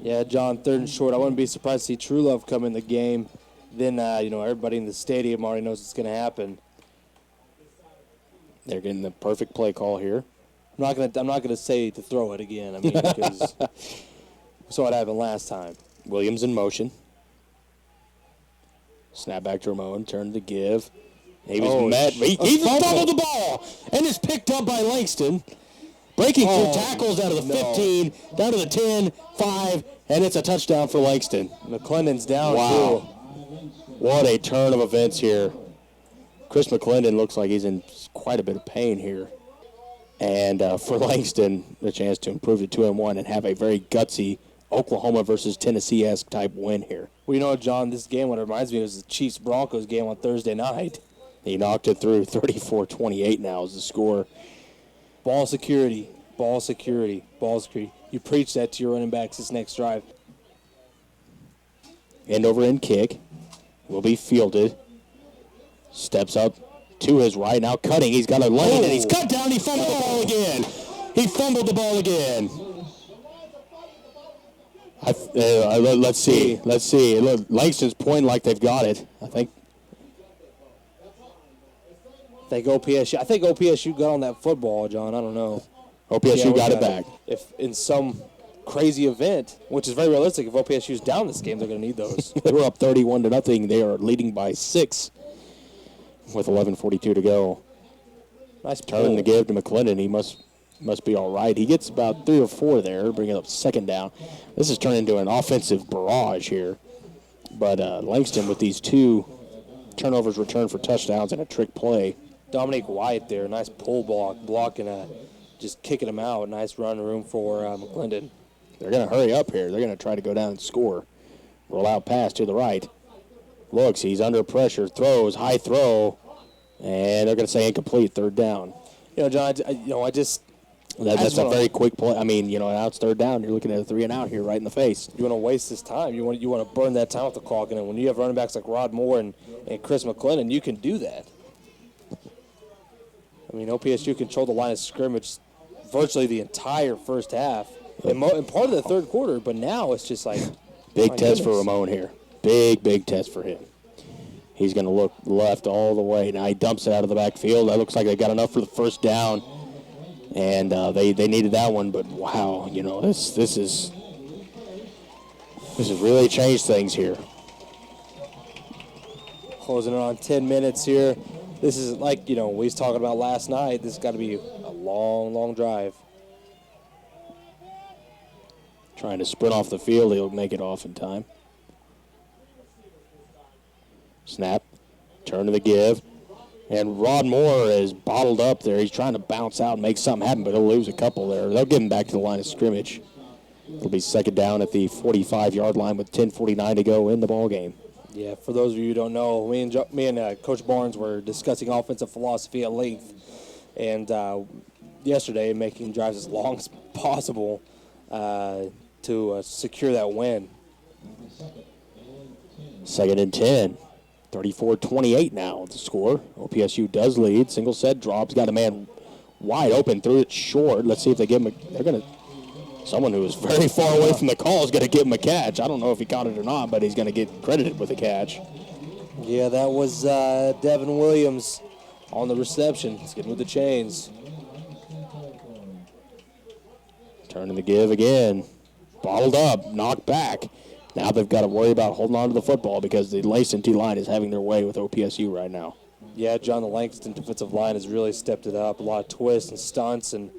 Yeah, John, 3rd and short. I wouldn't be surprised to see True Love come in the game. Then, everybody in the stadium already knows what's going to happen. They're getting the perfect play call here. I'm not gonna say to throw it again. Because we saw what happened last time. Williams in motion. Snap back to Ramon. Turn to give. He was met. He fumbled the ball, and it's picked up by Langston. Breaking through tackles out of the 15, down to the 10, 5, and it's a touchdown for Langston. McClendon's down, wow. too. What a turn of events here. Chris McClendon looks like he's in quite a bit of pain here. And for Langston, the chance to improve to 2-1 and have a very gutsy Oklahoma versus Tennessee-esque type win here. Well, you know, John, this game, what it reminds me of is the Chiefs-Broncos game on Thursday night. He knocked it through. 34-28 now is the score. Ball security, ball security, ball security. You preach that to your running backs this next drive. End over end kick will be fielded. Steps up to his right. Now cutting. He's got a lane, and he's cut down. He fumbled the ball again. He fumbled the ball again. Let's see. Let's see. Look, Langston's pointing like they've got it. I think OPSU got on that football, John. I don't know. OPSU got it back. If in some crazy event, which is very realistic, if OPSU's down this game, they're going to need those. They were up 31-0. They are leading by 6 with 11:42 to go. Nice turn to give to McClendon. He must be all right. He gets about 3 or 4 there, bringing up second down. This has turned into an offensive barrage here. But Langston with these 2 turnovers returned for touchdowns and a trick play. Dominique White there, nice pull blocking, just kicking him out. Nice run room for McClendon. They're going to hurry up here. They're going to try to go down and score. Roll out pass to the right. Looks, he's under pressure, throws, high throw, and they're going to say incomplete, third down. You know, John, that's a very quick play. I mean, now it's third down. You're looking at a 3 and out here right in the face. You want to waste this time. You want to burn that time with the clock. And when you have running backs like Rod Moore and Chris McClendon, you can do that. I mean, OPSU controlled the line of scrimmage virtually the entire first half and part of the third quarter, but now it's just like big test for Ramon here. Big test for him. He's going to look left all the way. Now he dumps it out of the backfield. That looks like they got enough for the first down, and they needed that one. But wow, this has really changed things here. Closing in on 10 minutes here. This is like, we was talking about last night. This has got to be a long drive. Trying to sprint off the field. He'll make it off in time. Snap. Turn to the give. And Rod Moore is bottled up there. He's trying to bounce out and make something happen, but he'll lose a couple there. They'll get him back to the line of scrimmage. It'll be second down at the 45-yard line with 10:49 to go in the ball game. Yeah, for those of you who don't know, me and Coach Barnes were discussing offensive philosophy at length, and yesterday making drives as long as possible to secure that win. Second and 10. 34-28 now the score. OPSU does lead. Single set drops. Got a man wide open. Threw it short. Let's see if they give him they're going to... Someone who is very far away from the call is going to give him a catch. I don't know if he caught it or not, but he's going to get credited with a catch. Yeah, that was Devin Williams on the reception. He's getting with the chains. Turning the give again. Bottled up. Knocked back. Now they've got to worry about holding on to the football because the Langston T-line is having their way with OPSU right now. Yeah, John, the Langston defensive line has really stepped it up. A lot of twists and stunts and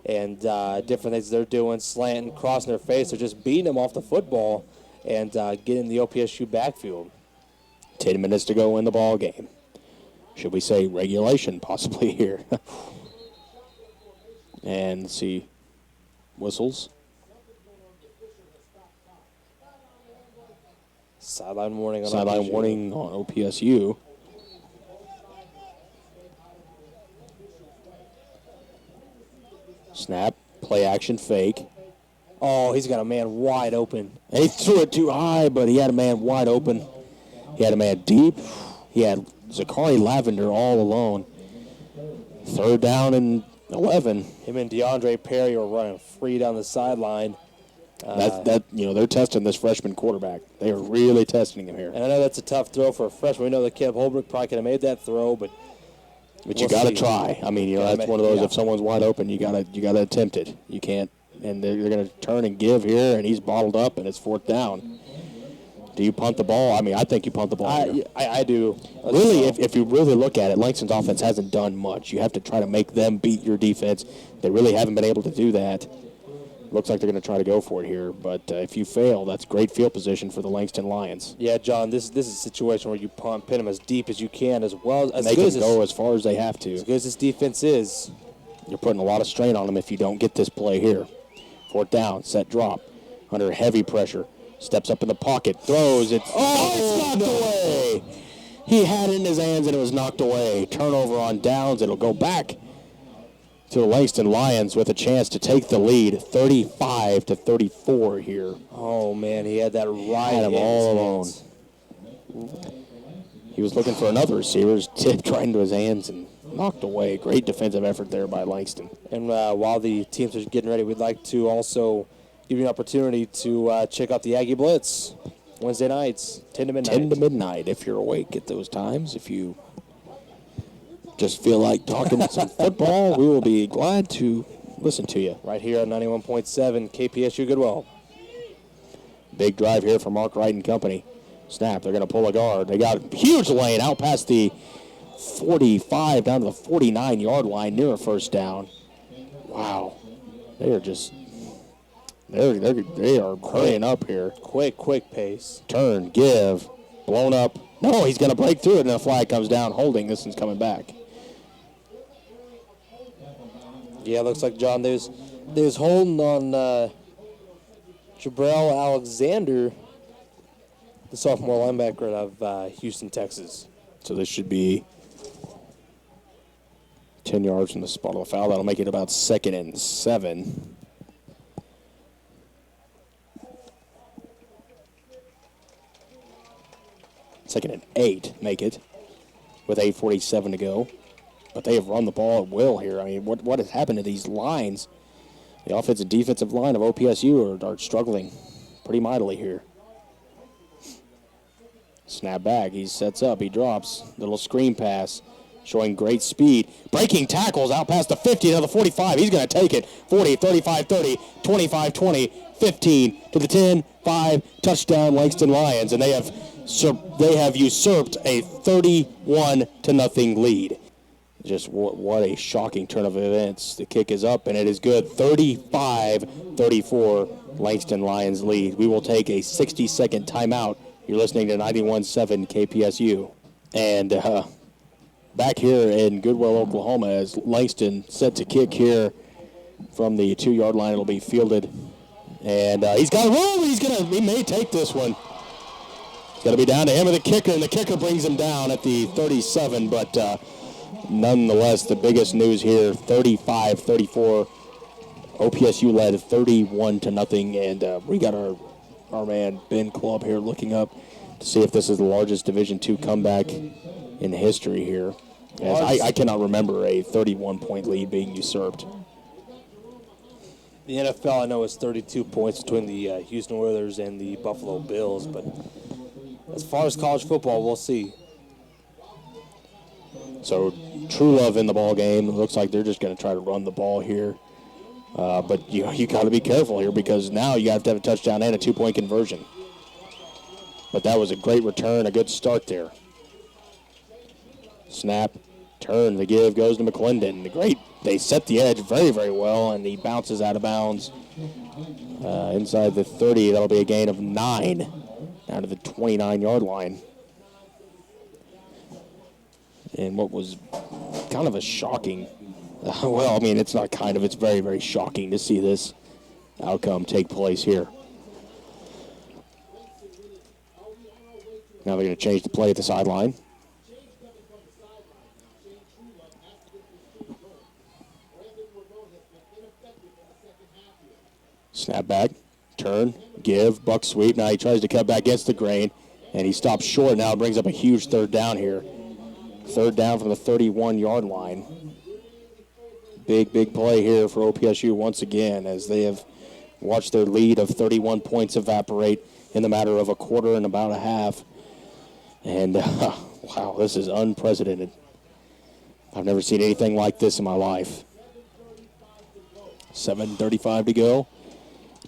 different things they're doing, slanting, crossing their face. They're just beating them off the football and getting the OPSU backfield. 10 minutes to go in the ball game. Should we say regulation possibly here? And see whistles. Sideline warning on Sideline warning on OPSU. Snap, play action, fake. Oh, he's got a man wide open. And he threw it too high, but he had a man wide open. He had a man deep. He had Zachary Lavender all alone. Third down and 11. Him and DeAndre Perry are running free down the sideline. They're testing this freshman quarterback. They are really testing him here. And I know that's a tough throw for a freshman. We know that Caleb Holbrook probably could have made that throw, but you got to try. I mean, that's one of those. If someone's wide open, you got to attempt it. You can't. And they're going to turn and give here, and he's bottled up, and it's fourth down. Do you punt the ball? I mean, I think you punt the ball here. I do. Really, if you really look at it, Langston's offense hasn't done much. You have to try to make them beat your defense. They really haven't been able to do that. Looks like they're going to try to go for it here, but if you fail, that's great field position for the Langston Lions. Yeah, John, this is a situation where you pin them as deep as you can, as well as Make them go as far as they have to. As good as this defense is. You're putting a lot of strain on them if you don't get this play here. Fourth down, set drop, under heavy pressure. Steps up in the pocket, throws, it's knocked away. He had it in his hands and it was knocked away. Turnover on downs, it'll go back to the Langston Lions with a chance to take the lead, 35-34 here. Oh man, he had that right had him all alone. He was looking for another receiver, tipped right into his hands and knocked away. Great defensive effort there by Langston. And while the teams are getting ready, we'd like to also give you an opportunity to check out the Aggie Blitz Wednesday nights, 10 to midnight. 10 to midnight if you're awake at those times. If you just feel like talking some football, we will be glad to listen to you. Right here on 91.7 KPSU Goodwill. Big drive here for Mark Wright and company. Snap, they're going to pull a guard. They got a huge lane out past the 45 down to the 49-yard line near a first down. Wow. They are just... They are hurrying up here. Quick pace. Turn, give, blown up. No, he's going to break through it, and the flag comes down, holding. This one's coming back. Yeah, it looks like, John, there's holding on Jabril Alexander, the sophomore linebacker of Houston, Texas. So this should be 10 yards from the spot of the foul. That'll make it about 2nd and 7. Second and 8, make it, with 8:47 to go. But they have run the ball at will here. I mean, what has happened to these lines? The offensive and defensive line of OPSU are struggling pretty mightily here. Snap back, he sets up, he drops. Little screen pass, showing great speed. Breaking tackles out past the 50 to the 45. He's going to take it. 40, 35, 30, 25, 20, 15 to the 10, 5, touchdown Langston Lions. And they have usurped a 31-0 lead. Just what a shocking turn of events. The kick is up, and it is good. 35-34, Langston Lions lead. We will take a 60-second timeout. You're listening to 91.7 KPSU. And back here in Goodwill, Oklahoma, as Langston set to kick here from the 2-yard line. It'll be fielded. And he's got room. He may take this one. It's going to be down to him and the kicker, and the kicker brings him down at the 37, but nonetheless, the biggest news here, 35-34, OPSU led 31-0, and we got our man Ben Clubb here looking up to see if this is the largest Division II comeback in history here. As I cannot remember a 31-point lead being usurped. The NFL, I know, is 32 points between the Houston Oilers and the Buffalo Bills, but as far as college football, we'll see. So True Love in the ball game. It looks like they're just going to try to run the ball here. But you got to be careful here because now you have to have a touchdown and a 2-point conversion. But that was a great return, a good start there. Snap, turn, the give goes to McClendon. They set the edge very, very well, and he bounces out of bounds inside the 30. That'll be a gain of 9 down to the 29-yard line. And what was kind of a shocking, well, I mean, it's not kind of, it's very, very shocking to see this outcome take place here. Now they're going to change the play at the sideline. Snap back, turn, give, buck sweep. Now he tries to cut back against the grain, and he stops short. Now brings up a huge third down here. Third down from the 31-yard line. Big, big play here for OPSU once again as they have watched their lead of 31 points evaporate in the matter of a quarter and about a half. And, wow, this is unprecedented. I've never seen anything like this in my life. 7:35 to go.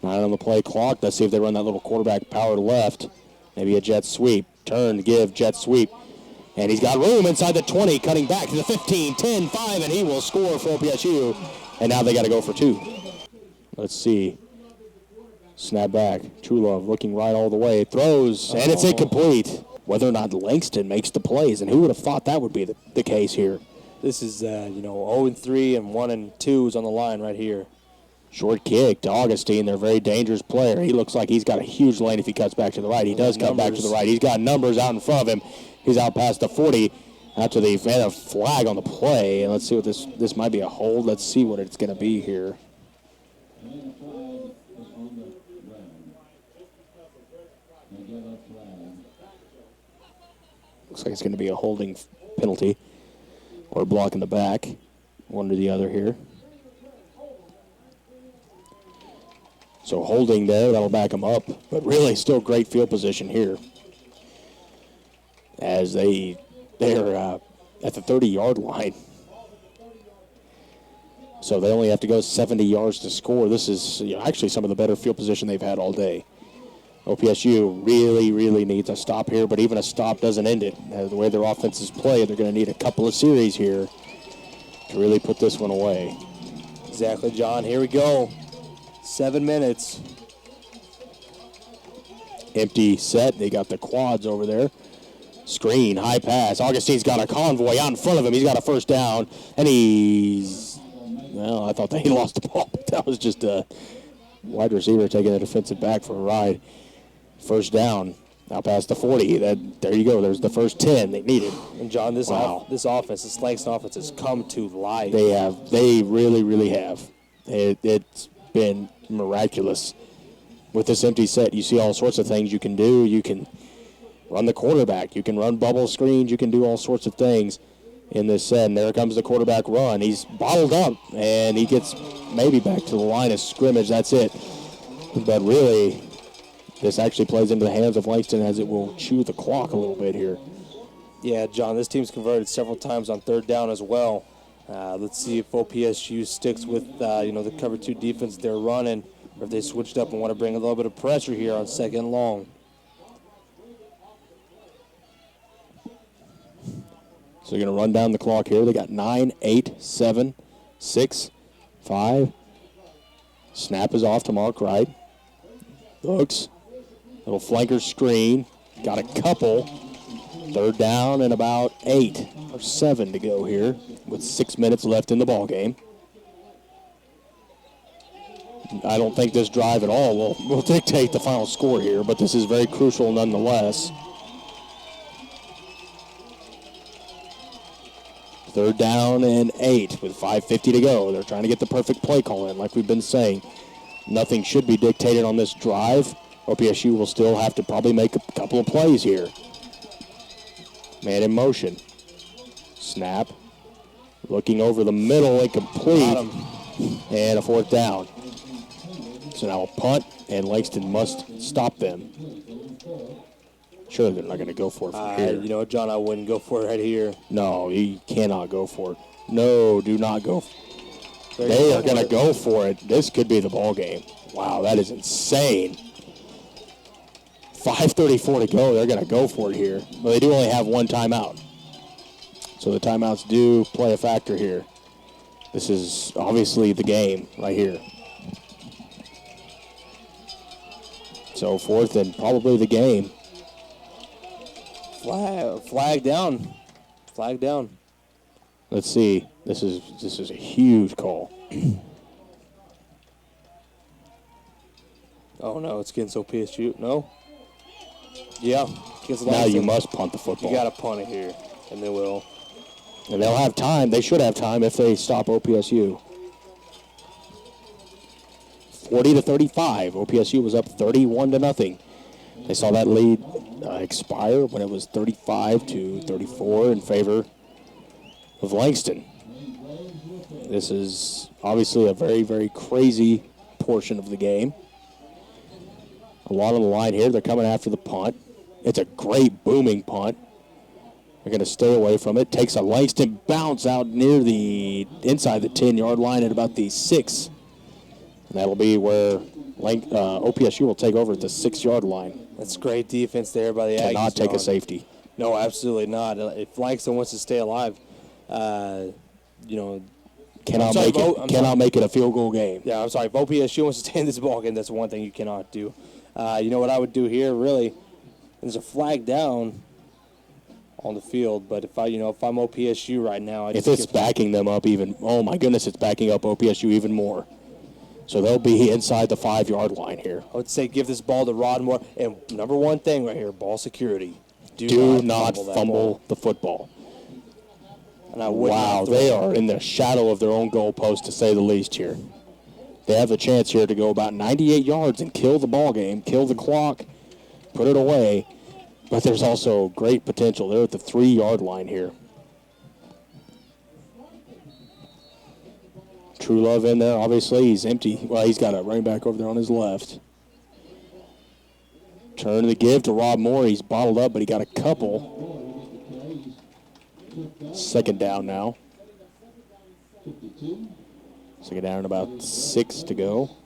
9 on the play clock. Let's see if they run that little quarterback power left. Maybe a jet sweep. Turn, give, jet sweep. And he's got room inside the 20, cutting back to the 15, 10, 5, and he will score for OPSU. And now they got to go for 2. Let's see. Snap back. True Love looking right all the way. Throws, and it's incomplete. Whether or not Langston makes the plays, and who would have thought that would be the case here? This is, 0-3 and 1-2 is on the line right here. Short kick to Augustine, their very dangerous player. He looks like he's got a huge lane if he cuts back to the right. He does cut back to the right. He's got numbers out in front of him. He's out past the 40 after the flag on the play. And let's see what this might be a hold. Let's see what it's going to be here. Looks like it's going to be a holding penalty or a block in the back. One or the other here. So holding there, that'll back them up. But really still great field position here. As they're at the 30-yard line. So they only have to go 70 yards to score. This is actually some of the better field position they've had all day. OPSU really, really needs a stop here, but even a stop doesn't end it. The way their offenses play, they're going to need a couple of series here to really put this one away. Exactly, John. Here we go. 7 minutes. Empty set. They got the quads over there. Screen, high pass. Augustine's got a convoy out in front of him. He's got a first down, and I thought that he lost the ball, but that was just a wide receiver taking a defensive back for a ride. First down, out past the 40. There you go. There's the first 10 they needed. And John, this offense, this Langston offense has come to life. They have. They really, really have. It's been miraculous. With this empty set, you see all sorts of things you can do. You can run the quarterback. You can run bubble screens. You can do all sorts of things in this set. And there comes the quarterback run. He's bottled up, and he gets maybe back to the line of scrimmage. That's it. But really, this actually plays into the hands of Langston as it will chew the clock a little bit here. Yeah, John, this team's converted several times on third down as well. Let's see if OPSU sticks with, the cover 2 defense they're running, or if they switched up and want to bring a little bit of pressure here on second long. So they're going to run down the clock here. They got 9, 8, 7, 6, 5. Snap is off to Mark Wright. Looks. Little flanker screen. Got a couple. Third down and about 8 or 7 to go here with 6 minutes left in the ball game. I don't think this drive at all will dictate the final score here, but this is very crucial nonetheless. Third down and 8 with 5:50 to go. They're trying to get the perfect play call in, like we've been saying. Nothing should be dictated on this drive. OPSU will still have to probably make a couple of plays here. Man in motion. Snap. Looking over the middle, incomplete. And a fourth down. So now a punt, and Langston must stop them. Sure, they're not going to go for it from here. You know what, John, I wouldn't go for it right here. No, you cannot go for it. No, do not go. They are going to go for it. This could be the ball game. Wow, that is insane. 5:34 to go. They're going to go for it here. But they do only have one timeout. So the timeouts do play a factor here. This is obviously the game right here. So fourth and probably the game. Flag down. Flag down. Let's see. This is a huge call. Oh no, it's against OPSU. No. Yeah. Now you must punt the football. You got to punt it here, and they will. And they'll have time. They should have time if they stop OPSU. 40-35. OPSU was up 31-0. They saw that lead expire when it was 35-34 in favor of Langston. This is obviously a very, very crazy portion of the game. A lot on the line here. They're coming after the punt. It's a great booming punt. They're going to stay away from it. Takes a Langston bounce out near the inside the 10-yard line at about the 6. And that'll be where OPSU will take over at the 6-yard line. That's great defense there by the Aggies. Cannot take a John. safety. No, absolutely not. If Langston wants to stay alive, Cannot make it a field goal game. Yeah, I'm sorry. If OPSU wants to stay in this ball game, that's one thing you cannot do. You know what I would do here? Really, there's a flag down on the field, but if I'm OPSU right now, If it's backing them up even, oh my goodness, it's backing up OPSU even more. So they'll be inside the 5-yard line here. I would say give this ball to Rodmore. And number one thing right here, ball security. Do not fumble the football. And They are in the shadow of their own goalpost, to say the least here. They have a chance here to go about 98 yards and kill the ball game, kill the clock, put it away. But there's also great potential. They're at the 3-yard line here. True Love in there. Obviously, he's empty. Well, he's got a running back over there on his left. Turn to the give to Rob Moore. He's bottled up, but he got a couple. Second down now. Second down and about 6 to go.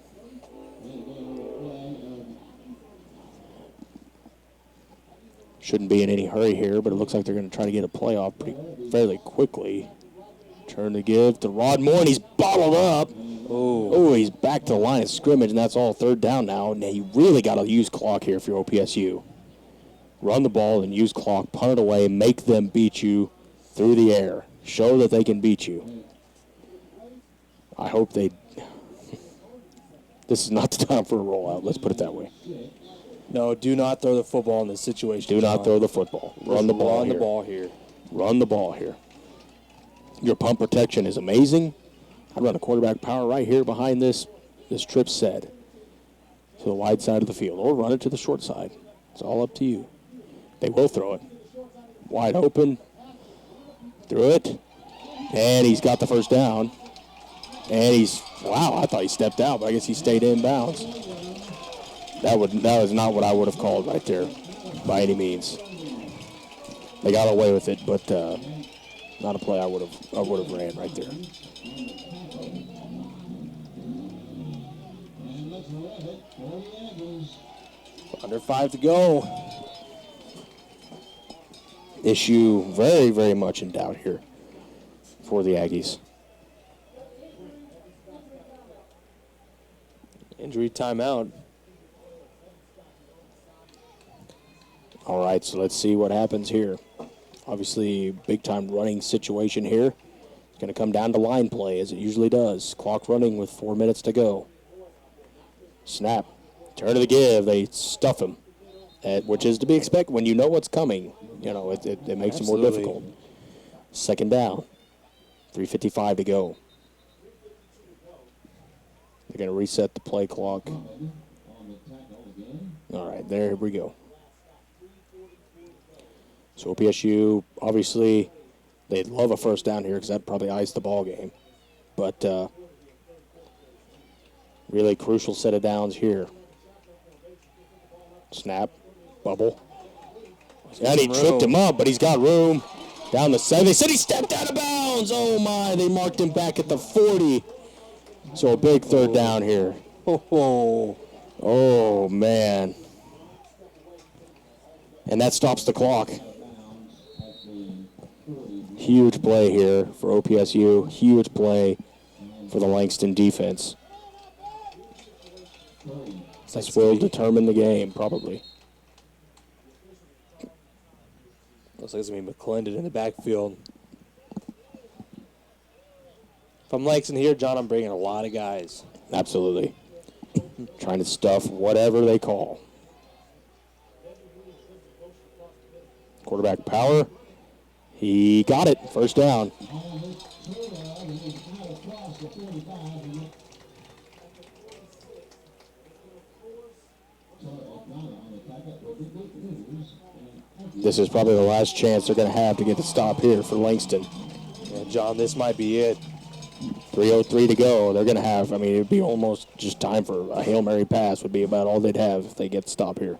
Shouldn't be in any hurry here, but it looks like they're going to try to get a playoff fairly quickly. Turn to give to Rod Moore, and he's bottled up. Oh, he's back to the line of scrimmage, and that's all third down now. Now you really got to use clock here for your OPSU. Run the ball and use clock, punt it away, make them beat you through the air. Show that they can beat you. I hope they... This is not the time for a rollout, let's put it that way. No, do not throw the football in this situation. Do not throw the football. Run the ball here. Run the ball here. Your pump protection is amazing. I run a quarterback power right here behind this trip set to the wide side of the field, or run it to the short side. It's all up to you. They will throw it. Wide open. Threw it. And he's got the first down. And I thought he stepped out, but I guess he stayed in bounds. That was not what I would have called right there, by any means. They got away with it, but not a play I would have ran right there. Under 5 to go. Issue very, very much in doubt here for the Aggies. Injury timeout. All right, so let's see what happens here. Obviously, big-time running situation here. It's going to come down to line play, as it usually does. Clock running with 4 minutes to go. Snap. Turn to the give. They stuff him, which is to be expected when you know what's coming. You know, it makes it more difficult. Second down. 3:55 to go. They're going to reset the play clock. All right, there we go. So OPSU, obviously, they'd love a first down here because that probably iced the ball game. But really crucial set of downs here. Snap, bubble. And he tripped him up, but he's got room. Down the 7. They said he stepped out of bounds. Oh, my. They marked him back at the 40. So a big third down here. Oh, man. And that stops the clock. Huge play here for OPSU. Huge play for the Langston defense. This will determine the game, probably. Looks like it's going to be McClendon in the backfield. If I'm Langston here, John, I'm bringing a lot of guys. Absolutely. Trying to stuff whatever they call. Quarterback power. He got it. First down. This is probably the last chance they're going to have to get the stop here for Langston. Yeah, John, this might be it. 3:03 to go. They're going to have, it would be almost just time for a Hail Mary pass would be about all they'd have if they get the stop here.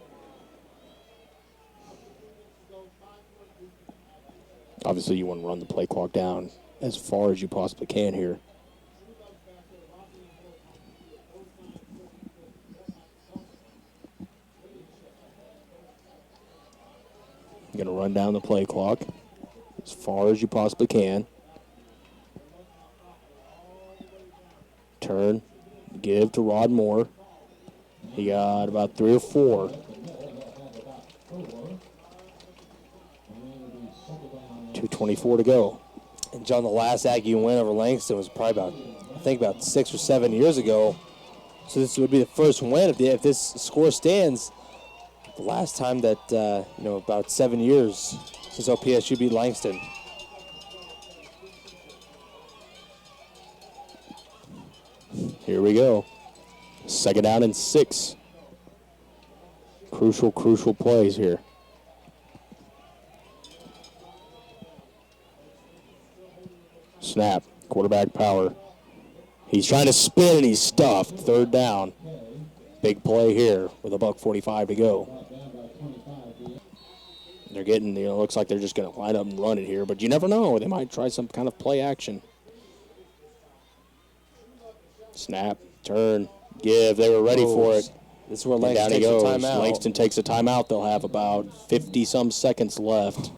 Obviously, you want to run the play clock down as far as you possibly can here. You're going to run down the play clock as far as you possibly can. Turn, give to Rod Moore. He got about 3 or 4. 2:24 to go. And John, the last Aggie win over Langston was probably about 6 or 7 years ago. So this would be the first win if this score stands. The last time that about 7 years since OPSU beat Langston. Here we go. 2nd down and 6. Crucial plays here. Snap. Quarterback power. He's trying to spin and he's stuffed. 3rd down. Big play here with $1:45 to go. They're getting, looks like they're just going to line up and run it here, but you never know. They might try some kind of play action. Snap, turn, give. They were ready for it. This is where Langston takes a timeout. Langston takes a timeout. They'll have about 50-some seconds left.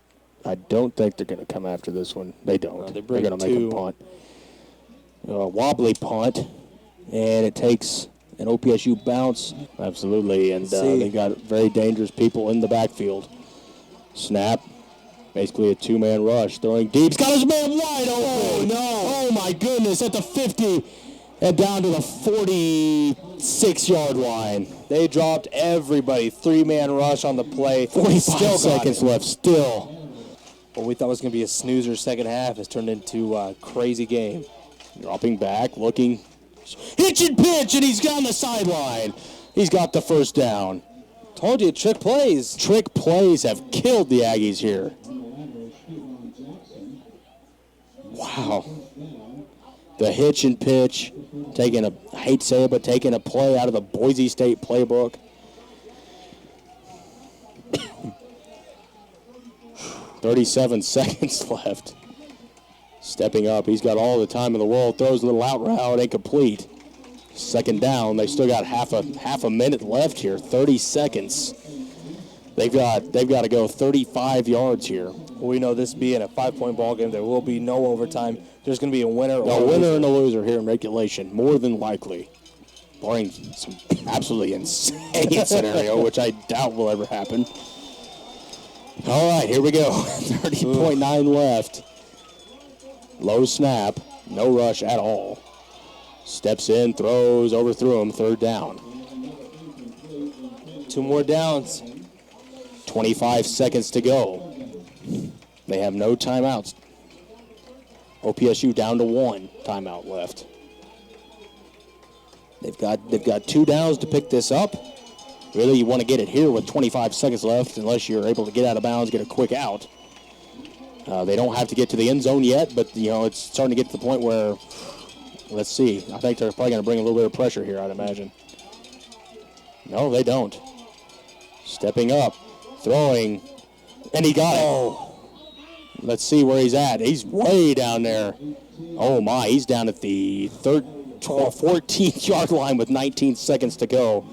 I don't think they're going to come after this one. They don't. No, they're going to make a punt. A wobbly punt, and it takes an OPSU bounce. Absolutely, and they got very dangerous people in the backfield. Snap. Basically a 2-man rush. Throwing deep. He's got his man wide open. Oh, no. Oh, my goodness. At the 50 and down to the 46-yard line. They dropped everybody. 3-man rush on the play. 45 seconds left still. What we thought was going to be a snoozer second half has turned into a crazy game. Dropping back, looking. Hitch and pitch, and he's on the sideline. He's got the 1st down. Told you, trick plays. Trick plays have killed the Aggies here. Wow. The hitch and pitch, I hate to say it, but taking a play out of the Boise State playbook. 37 seconds left. Stepping up, he's got all the time in the world. Throws a little out route, incomplete. 2nd down. They still got half a minute left here. 30 seconds. They've got to go 35 yards here. We know this being a 5-point ball game, there will be no overtime. There's going to be a winner. A winner and a loser here in regulation, more than likely, barring some absolutely insane scenario, which I doubt will ever happen. All right, here we go. 30.9 left. Low snap, no rush at all. Steps in, throws, overthrew him, 3rd down. 2 more downs. 25 seconds to go. They have no timeouts. OPSU down to 1 timeout left. They've got 2 downs to pick this up. Really, you want to get it here with 25 seconds left, unless you're able to get out of bounds, get a quick out. They don't have to get to the end zone yet, but it's starting to get to the point where, let's see. I think they're probably going to bring a little bit of pressure here, I'd imagine. No, they don't. Stepping up, throwing, and he got it. Let's see where he's at. He's way down there. Oh my, he's down at the 14-yard line with 19 seconds to go.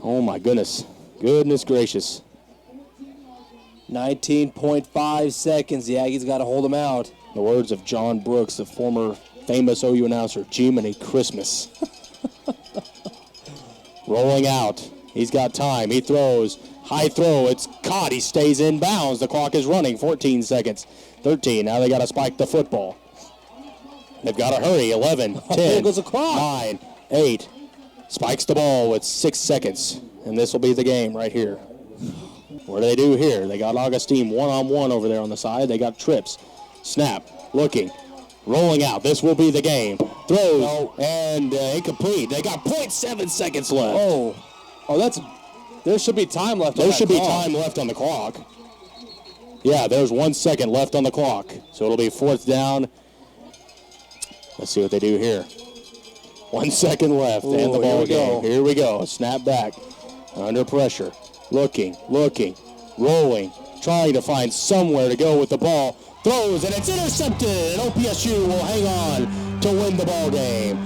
Oh my goodness. Goodness gracious. 19.5 seconds. The Aggies got to hold them out. The words of John Brooks, the former famous OU announcer, Jiminy Christmas. Rolling out. He's got time. He throws. High throw. It's caught. He stays in bounds. The clock is running. 14 seconds. 13. Now they got to spike the football. They've got to hurry. 11, 10, there goes the clock. 9, 8. Spikes the ball with 6 seconds. And this will be the game right here. What do they do here? They got Augustine one-on-one over there on the side. They got trips. Snap. Looking. Rolling out. This will be the game. Throws. And incomplete. They got 0.7 seconds left. There should be time left on There that should be clock. time left on the clock. Yeah, there's 1 second left on the clock. So it'll be 4th down. Let's see what they do here. 1 second left. And the ball game. Here we go. Snap back. Under pressure. Looking, rolling, trying to find somewhere to go with the ball. Throws, and it's intercepted. And OPSU will hang on to win the ball game.